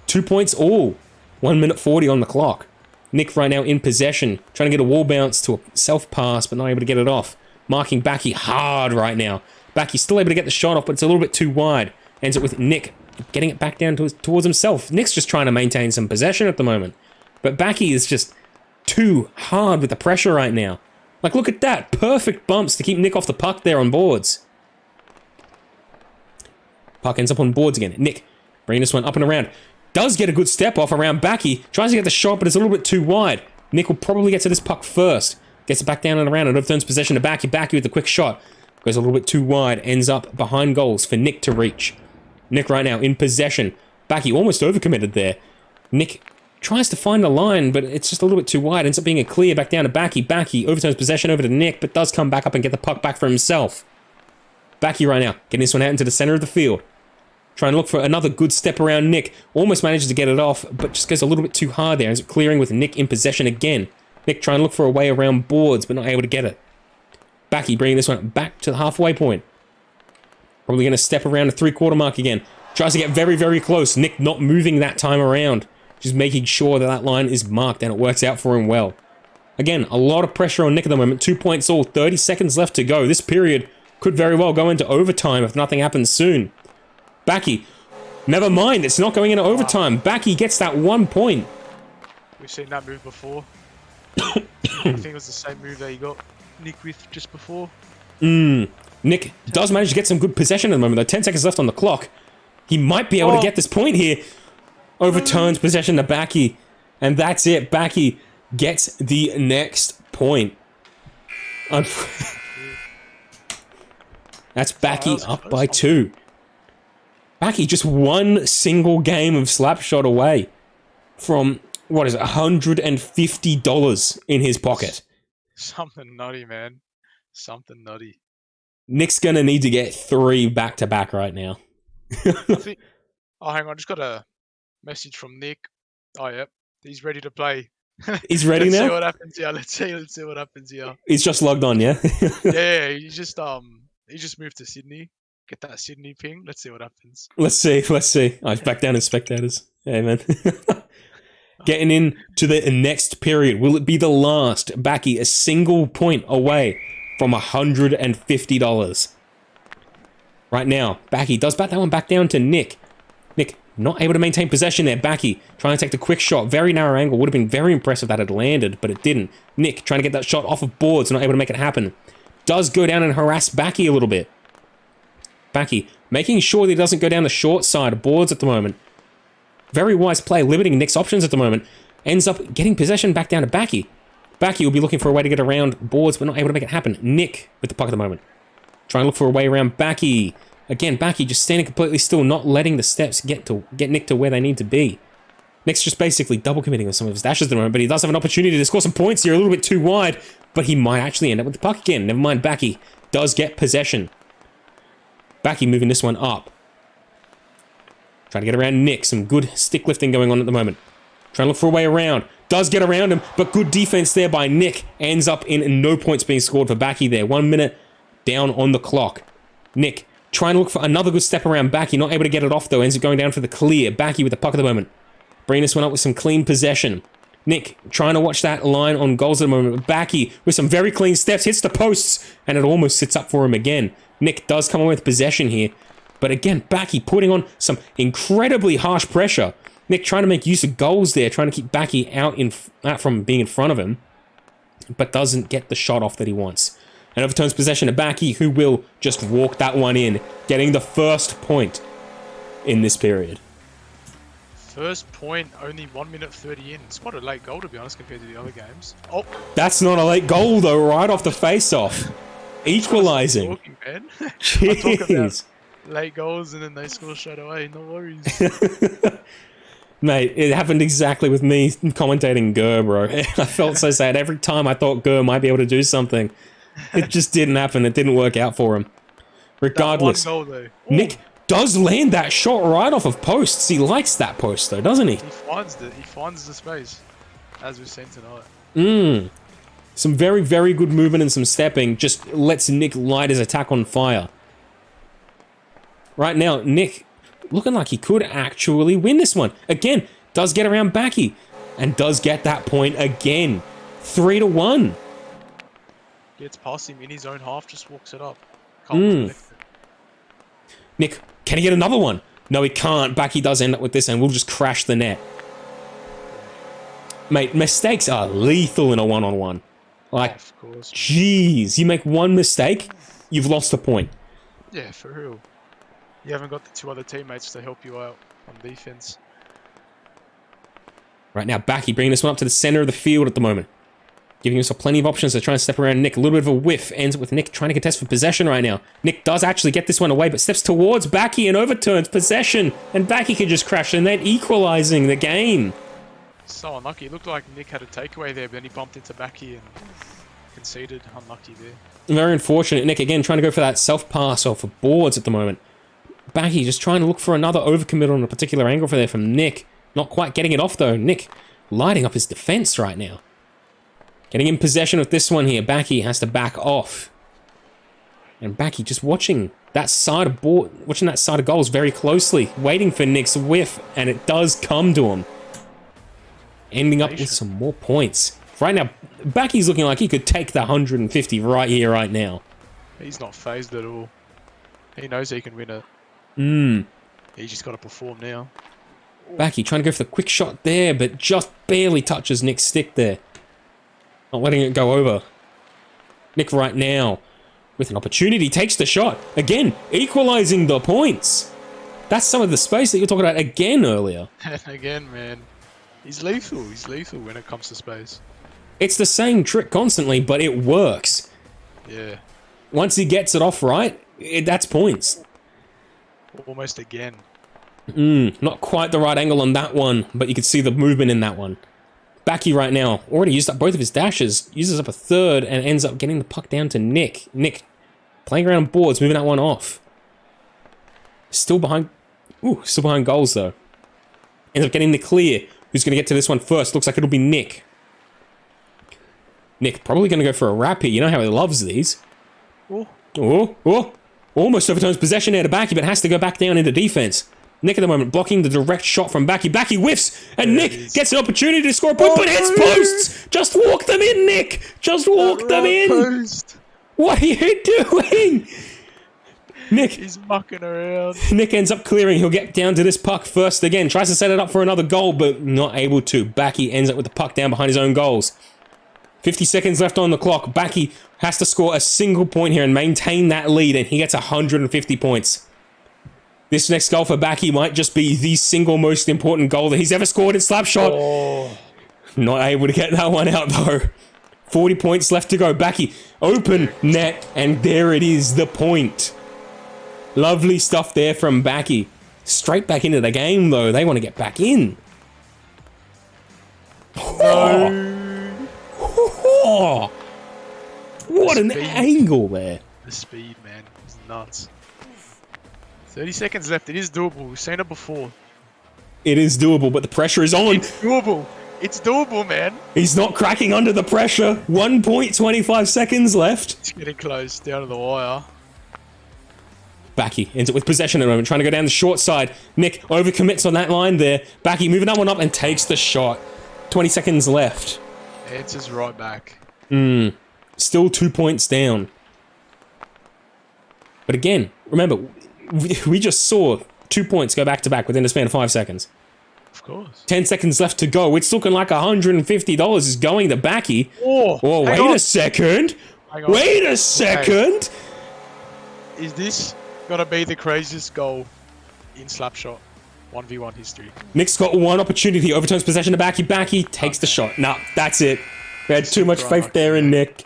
2 points all. 1 minute 40 on the clock. Nick right now in possession. Trying to get a wall bounce to a self-pass, but not able to get it off. Marking Backy hard right now. Backy's still able to get the shot off, but it's a little bit too wide. Ends it with Nick getting it back down towards himself. Nick's just trying to maintain some possession at the moment. But Backy is just too hard with the pressure right now. Like, look at that. Perfect bumps to keep Nick off the puck there on boards. Puck ends up on boards again. Nick bringing this one up and around. does get a good step off around Backy. Tries to get the shot, but it's a little bit too wide. Nick will probably get to this puck first. Gets it back down and around and overturns possession to Backy. Backy with the quick shot. Goes a little bit too wide. Ends up behind goals for Nick to reach. Nick right now in possession. Backy almost overcommitted there. Nick tries to find a line, but it's just a little bit too wide. Ends up being a clear back down to Backy. Backy overturns possession over to Nick, but does come back up and get the puck back for himself. Backy right now, getting this one out into the center of the field. Trying to look for another good step around Nick. Almost manages to get it off, but just goes a little bit too hard there. Ends up clearing with Nick in possession again. Nick trying to look for a way around boards, but not able to get it. Backy bringing this one back to the halfway point. Probably going to step around the three-quarter mark again. Tries to get very, very close. Nick not moving that time around. Just making sure that that line is marked, and it works out for him well. Again, a lot of pressure on Nick at the moment. 2 points all, 30 seconds left to go. This period could very well go into overtime if nothing happens soon. Backy, never mind, it's not going into overtime. Backy gets that 1 point. We've seen that move before. I think it was the same move that he got Nick with just before. Nick does manage to get some good possession at the moment, though. 10 seconds left on the clock. He might be able to get this point here. Overturns possession to Backy. And that's it. Backy gets the next point. That's Backy up by 2. Backy just one single game of Slapshot away from, what is it, $150 in his pocket. Something nutty, man. Something nutty. Nick's going to need to get 3 back-to-back right now. I think... Oh, hang on. I just got a message from Nick. Oh, yep. He's ready to play. He's ready now? Let's see what happens here. Let's see what happens here. He's just logged on, yeah? Yeah, he just moved to Sydney. Get that Sydney ping. Let's see what happens. Let's see. Oh, he's back down as spectators. Hey, man. Getting into the next period. Will it be the last? Backy a single point away from $150. Right now, Backy does bat that one back down to Nick. Nick not able to maintain possession there. Backy trying to take the quick shot. Very narrow angle. Would have been very impressive that it landed, but it didn't. Nick trying to get that shot off of boards. Not able to make it happen. Does go down and harass Backy a little bit. Backy making sure that he doesn't go down the short side of boards at the moment. Very wise play, limiting Nick's options at the moment. Ends up getting possession back down to Backy. Backy will be looking for a way to get around boards, but not able to make it happen. Nick with the puck at the moment. Trying to look for a way around Backy. Again, Backy just standing completely still, not letting the steps get Nick to where they need to be. Nick's just basically double committing on some of his dashes at the moment, but he does have an opportunity to score some points here, a little bit too wide, but he might actually end up with the puck again. Never mind, Backy does get possession. Backy moving this one up. Trying to get around Nick. Some good stick lifting going on at the moment. Trying to look for a way around. Does get around him, but good defense there by Nick. Ends up in no points being scored for Backy there. 1 minute down on the clock. Nick trying to look for another good step around Backy. Not able to get it off though. Ends up going down for the clear. Backy with the puck at the moment. Bringing this one up with some clean possession. Nick trying to watch that line on goals at the moment. Backy with some very clean steps. Hits the posts. And it almost sits up for him again. Nick does come on with possession here. But again, Backy putting on some incredibly harsh pressure. Nick trying to make use of goals there. Trying to keep Backy out from being in front of him. But doesn't get the shot off that he wants. And overturns possession to Backy, who will just walk that one in. Getting the first point in this period. First point, only 1 minute 30 in. It's quite a late goal, to be honest, compared to the other games. Oh, that's not a late goal, though, right off the face-off. Equalising. Talking, man. Jeez. I talk about late goals and then they score straight away. No worries. Mate, it happened exactly with me commentating Gurr, bro. I felt so sad. Every time I thought Gurr might be able to do something, it just didn't happen. It didn't work out for him. Regardless, that one goal, though. Nick does land that shot right off of posts. He likes that post, though, doesn't he? He finds it. He finds the space, as we've seen tonight. Some very, very good movement and some stepping just lets Nick light his attack on fire. Right now, Nick looking like he could actually win this one. Again, does get around Backy and does get that point again. 3-1. Gets past him in his own half, just walks it up. Can't Nick, can he get another one? No, he can't. Backy does end up with this and we'll just crash the net. Mate, mistakes are lethal in a one-on-one. Like, of course, jeez, you make one mistake, you've lost a point. Yeah, for real. You haven't got the 2 other teammates to help you out on defense. Right now, Backy bringing this one up to the center of the field at the moment. Giving us plenty of options to try and step around Nick. A little bit of a whiff. Ends up with Nick trying to contest for possession right now. Nick does actually get this one away, but steps towards Backy and overturns possession. And Backy can just crash and then equalizing the game. So unlucky. It looked like Nick had a takeaway there, but then he bumped into Backy and conceded. Unlucky there. Very unfortunate. Nick again trying to go for that self-pass or for boards at the moment. Backy just trying to look for another overcommit on a particular angle for there from Nick. Not quite getting it off though. Nick lighting up his defense right now. Getting in possession with this one here. Backy has to back off. And Backy just watching that side of goals very closely. Waiting for Nick's whiff, and it does come to him. Ending up with some more points. Right now, Backy's looking like he could take the 150 right here, right now. He's not phased at all. He knows he can win it. He's just got to perform now. Backy trying to go for the quick shot there, but just barely touches Nick's stick there. Not letting it go over. Nick right now, with an opportunity, takes the shot. Again, equalizing the points. That's some of the space that you were talking about again earlier. And again, man, he's lethal. He's lethal when it comes to space. It's the same trick constantly, but it works. Yeah. Once he gets it off right, that's points. Almost again. Not quite the right angle on that one, but you can see the movement in that one. Backy right now, already used up both of his dashes, uses up a third, and ends up getting the puck down to Nick. Nick, playing around boards, moving that one off. Still behind goals though. Ends up getting the clear. Who's going to get to this one first? Looks like it'll be Nick. Nick probably going to go for a wrap here. You know how he loves these. Oh. Almost overturns possession there to Backy, but has to go back down into defense. Nick at the moment blocking the direct shot from Backy. Backy whiffs, and Nick gets an opportunity to score a point, but hits posts! Just walk them in, Nick! Just walk them in! Post. What are you doing? Nick. He's mucking around. Nick ends up clearing. He'll get down to this puck first again. Tries to set it up for another goal, but not able to. Backy ends up with the puck down behind his own goals. 50 seconds left on the clock. Backy has to score a single point here and maintain that lead, and he gets 150 points. This next goal for Backy might just be the single most important goal that he's ever scored in Slapshot. Oh. Not able to get that one out, though. 40 points left to go. Backy, open net, and there it is, the point. Lovely stuff there from Backy. Straight back into the game, though. They want to get back in. Oh, what an angle there. The speed, man. It's nuts. 30 seconds left. It is doable. We've seen it before. It is doable, but the pressure is on. It's doable. It's doable, man. He's not cracking under the pressure. 1.25 seconds left. It's getting close. Down to the wire. Backy ends up with possession at the moment, trying to go down the short side. Nick overcommits on that line there. Backy moving that one up and takes the shot. 20 seconds left. Answers right back. Still 2 points down. But again, remember, we just saw 2 points go back to back within a span of 5 seconds. Of course. 10 seconds left to go. It's looking like $150 is going to Backy. Oh, wait a second. Wait a second. Okay. Is this gonna be the craziest goal in Slapshot 1v1 history? Nick's got one opportunity. Overturns possession to Backy. Backy takes the shot. Nah, that's it. We had too much faith there in Nick.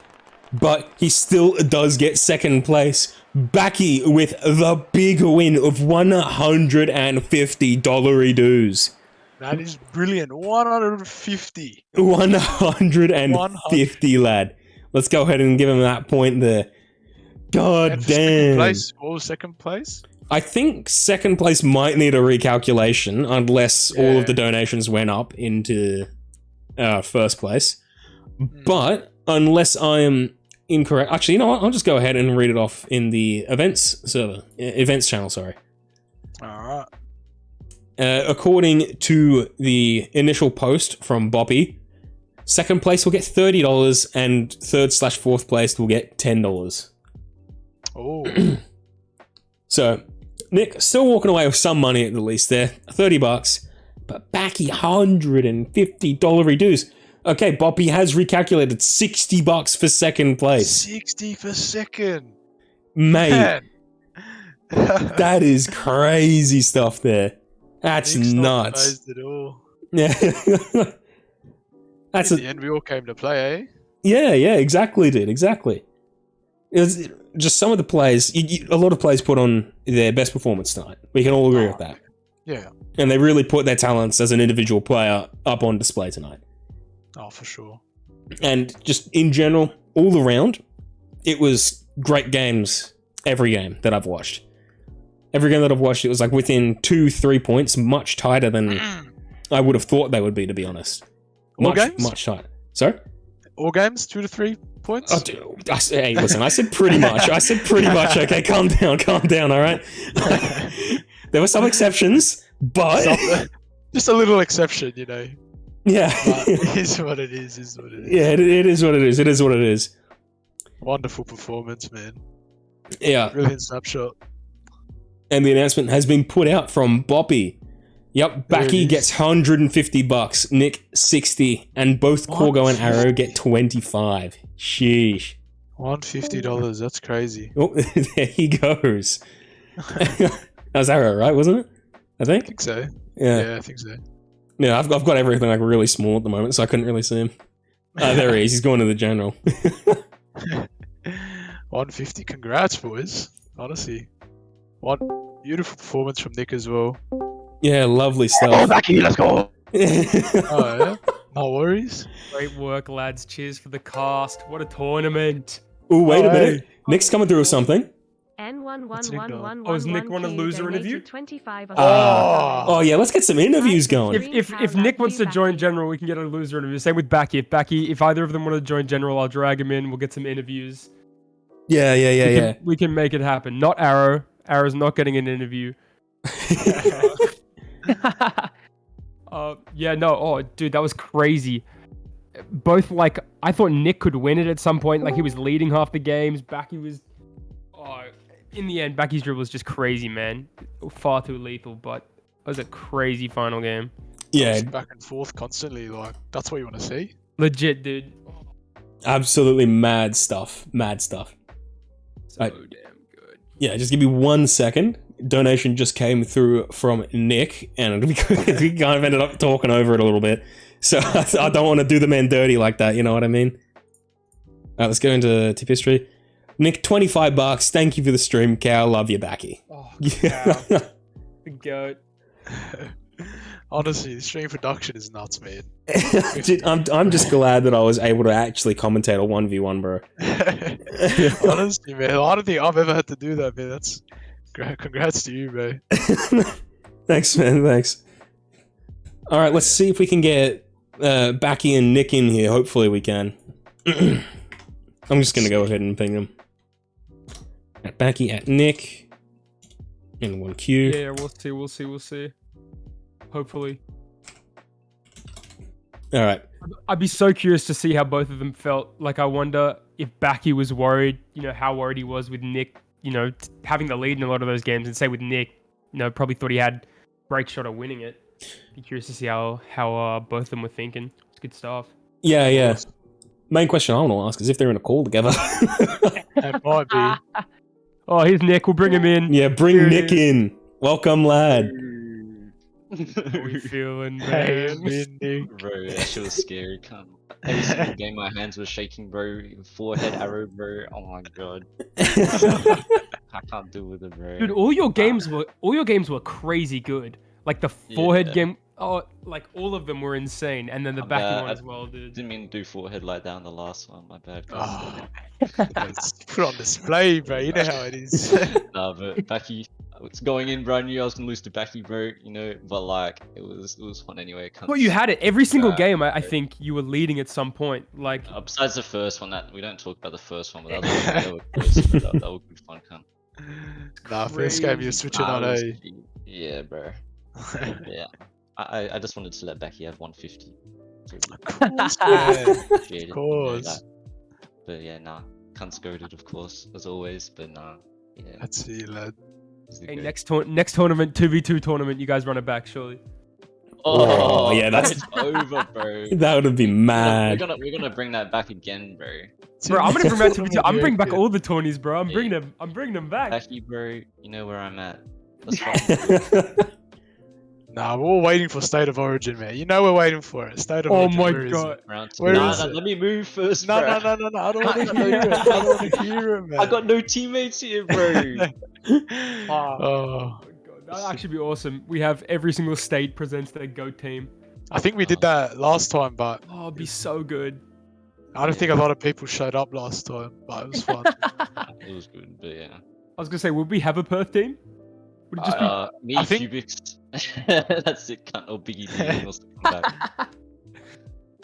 But he still does get second place. Backy with the big win of $150 dues. That is brilliant. 150. 150, lad. Let's go ahead and give him that point there. God damn. What was second place? I think second place might need a recalculation unless all of the donations went up into first place. But unless I am incorrect, actually, you know what? I'll just go ahead and read it off in the events channel. Sorry. All right. According to the initial post from Boppy, second place will get $30 and third/fourth place will get $10. Oh. So, Nick still walking away with some money at the least there, $30, but Backy $150 dues. Okay, Boppy has recalculated $60 for second place. 60 for second. Mate, that is crazy stuff there. That's Nick's nuts. not phased at all. Yeah. That's In the end, we all came to play, eh? Yeah, exactly, dude, exactly. It was just some of the players, a lot of players put on their best performance tonight. We can all agree with that. Yeah. And they really put their talents as an individual player up on display tonight. Oh, for sure. And just in general, all around, it was great games every game that I've watched. Every game that I've watched, it was like within 2-3 points, much tighter than I would have thought they would be, to be honest. All games? Much tighter. Sorry? All games, 2 to 3 points? Oh, dude, hey, listen, I said pretty much. I said pretty much. Okay, calm down, all right? There were some exceptions, but... Just a little exception, you know. Yeah. But it is what it is, Yeah, it is what it is. It is what it is. Wonderful performance, man. Yeah. Brilliant snapshot. And the announcement has been put out from Boppy. Yep, Backy gets $150, Nick 60, and both Corgo and Arrow get 25. Sheesh. $150, that's crazy. Oh, there he goes. That was Arrow, right? Wasn't it? I I think. think so. Yeah. Yeah, I think so. Yeah, I've got everything like really small at the moment, so I couldn't really see him. There he is. He's going to the general. 150. Congrats, boys. Honestly. One beautiful performance from Nick as well. Yeah, lovely stuff. Oh, Backy, let's go. Oh, yeah? No worries. Great work, lads. Cheers for the cast. What a tournament. Oh, wait a Oh, minute. Nick's coming through with something. N111111. Oh, is Nick want a loser interview? 25 Oh, yeah, let's get some interviews going. If Nick wants to join general, we can get a loser interview. Same with Backy. If either of them want to join general, I'll drag him in. We'll get some interviews. Yeah. We can make it happen. Not Arrow. Arrow's not getting an interview. Oh, dude, that was crazy. Both, like, I thought Nick could win it at some point. Like, he was leading half the games. Backy was... Oh, in the end, Backy's dribble was just crazy, man. Far too lethal, but it was a crazy final game. Yeah, Back and forth constantly, like, that's what you want to see. Legit, dude. absolutely mad stuff. So Right. damn good. Yeah, just give me 1 second. Donation just came through from Nick, and we kind of ended up talking over it a little bit. So I don't want to do the man dirty like that, you know what I mean? Alright, let's go into tip history. Nick, $25. Thank you for the stream, Cow. Love you, Backy. Oh, Yeah. the goat. Honestly, the stream production is nuts, man. Dude, I'm just glad that I was able to actually commentate a 1v1, bro. Honestly, man, I don't think I've ever had to do that, man. That's congrats to you, bro. Thanks, man. Thanks. All right, let's see if we can get Backy and Nick in here. Hopefully we can. I'm just going to go ahead and ping them. At Backy, at Nick. In one queue. Yeah, we'll see. Hopefully. All right. I'd be so curious to see how both of them felt. Like, I wonder if Backy was worried, how worried he was with Nick, having the lead in a lot of those games, and say with Nick, probably thought he had great shot of winning it. Be curious to see how both of them were thinking. It's good stuff. Yeah. Main question I want to ask is if they're in a call together. It might be. Oh, here's Nick. We'll bring him in. Yeah, bring Nick in. Welcome, lad. How we feeling, Hey, man? Nick. Bro, that shit was scary. Every single game my hands were shaking, bro. Forehead arrow, bro. Oh my god. I can't deal with it, bro. Dude, all your games were crazy good. Like the forehead game, like all of them were insane, and then the back one as well, dude. Didn't mean to do forehead like that on the last one. My bad. Oh, it's put on display, bro. You know how it is. Nah, but Backy, it's going in, bro. I knew I was gonna lose to Backy, bro. But like, it was fun anyway. Well, you had it every single game. I think you were leading at some point. Like, besides the first one, that we don't talk about the first one, but that was close. But that was good fun, cunt. Nah, first game you're switching on, eh? Yeah, bro. Yeah, I just wanted to let Backy have 150. Of course, man. Appreciate it, Of course. But yeah, nah. Cunt's goated, of course, as always. But nah, yeah. That's it, lad. he's the hey, goat. next tournament, 2v2 tournament, you guys run it back, surely. Oh, yeah, that's- it's over, bro. That would be mad. We're gonna bring that back again, bro. Bro, I'm gonna bring back 2v2. I'm bringing back Yeah. all the tourneys, bro. I'm Yeah. bringing them back. Backy, bro. You know where I'm at. That's fine. Nah, we're all waiting for State of Origin, man. You know we're waiting for it. State of Oh Origin. my where is God. it? Round two. Where Nah, is nah, it? let me move first, No, bro. no, no, no, no. I don't want to hear it. I don't want to hear it, man. I got no teammates here, bro. Oh, Oh my God, that'd actually be awesome. We have every single state presents their GOAT team. I think we did that last time, but Oh, it'd be so good. I don't think a lot of people showed up last time. But it was fun. It was good, but yeah. I was gonna say, would we have a Perth team? Would it just be? Me, I think- Cubics. That's it, cunt. Or Biggie D. Or something like that.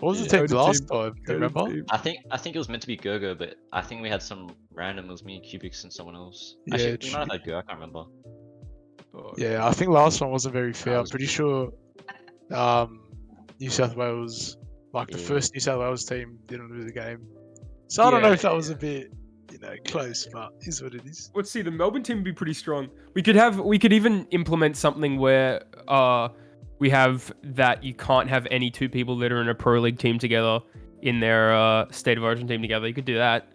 What was the Yeah. team Go to last team. time? Do you GOAT remember? team. I think it was meant to be Gergo, but I think we had some random. It was me, Cubics, and someone else. Yeah, Actually, we true. might have had Go. I can't remember. Oh, Yeah, I think last one wasn't very fair. I'm was pretty good. sure New South Wales, like the Yeah. first New South Wales team, didn't lose the game. So I don't know Yeah, if that was a bit, close, but is what it is. Let's see. The Melbourne team would be pretty strong. We could even implement something where we have that you can't have any two people that are in a pro league team together in their state of origin team together. You could do that.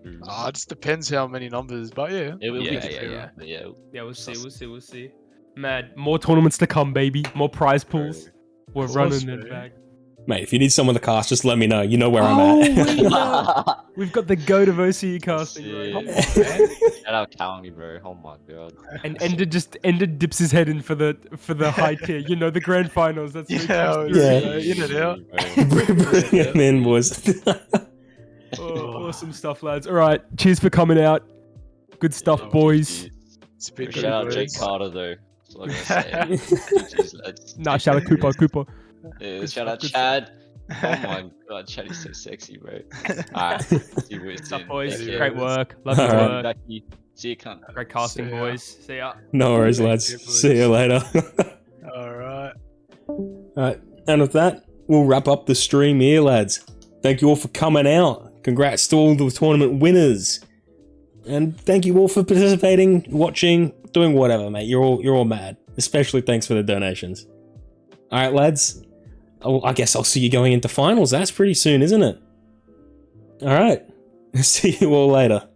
It just depends how many numbers, but yeah. It will Yeah, be yeah, true, yeah. but yeah. Yeah, we'll see. Mad. More tournaments to come, baby. More prize pools. We're Of running course, that man. back. Mate, if you need someone to cast, just let me know. You know where I'm Oh, at. We've got the goat of OCE casting, Shit. bro. Come on, man. Shout out County, bro. Oh my god. And Ender dips his head in for the high tier. You know, the grand finals. That's where he Yeah, comes through, yeah. you know? In and out. Bring him in, boys. Oh, awesome stuff, lads. All right, cheers for coming out. Good stuff, Yeah, boys. It's been Shout out good, Jake boys. Carter though. That's all I'm gonna say. GG's, lads. Nah, shout out Cooper. Yeah, Good shout out stuff, good Chad. Oh my god, Chad is so sexy, bro. Alright, see you Good soon. stuff, boys. Take care. Great work. Love your All right. work. Becky. See you, cunt. Great casting, See ya. boys. See ya. No worries, Thank lads. you, boys. See you later. Alright. Alright, and with that, we'll wrap up the stream here, lads. Thank you all for coming out. Congrats to all the tournament winners. And thank you all for participating, watching, doing whatever, mate. You're all mad. Especially thanks for the donations. Alright, lads. I guess I'll see you going into finals. That's pretty soon, isn't it? Alright. See you all later.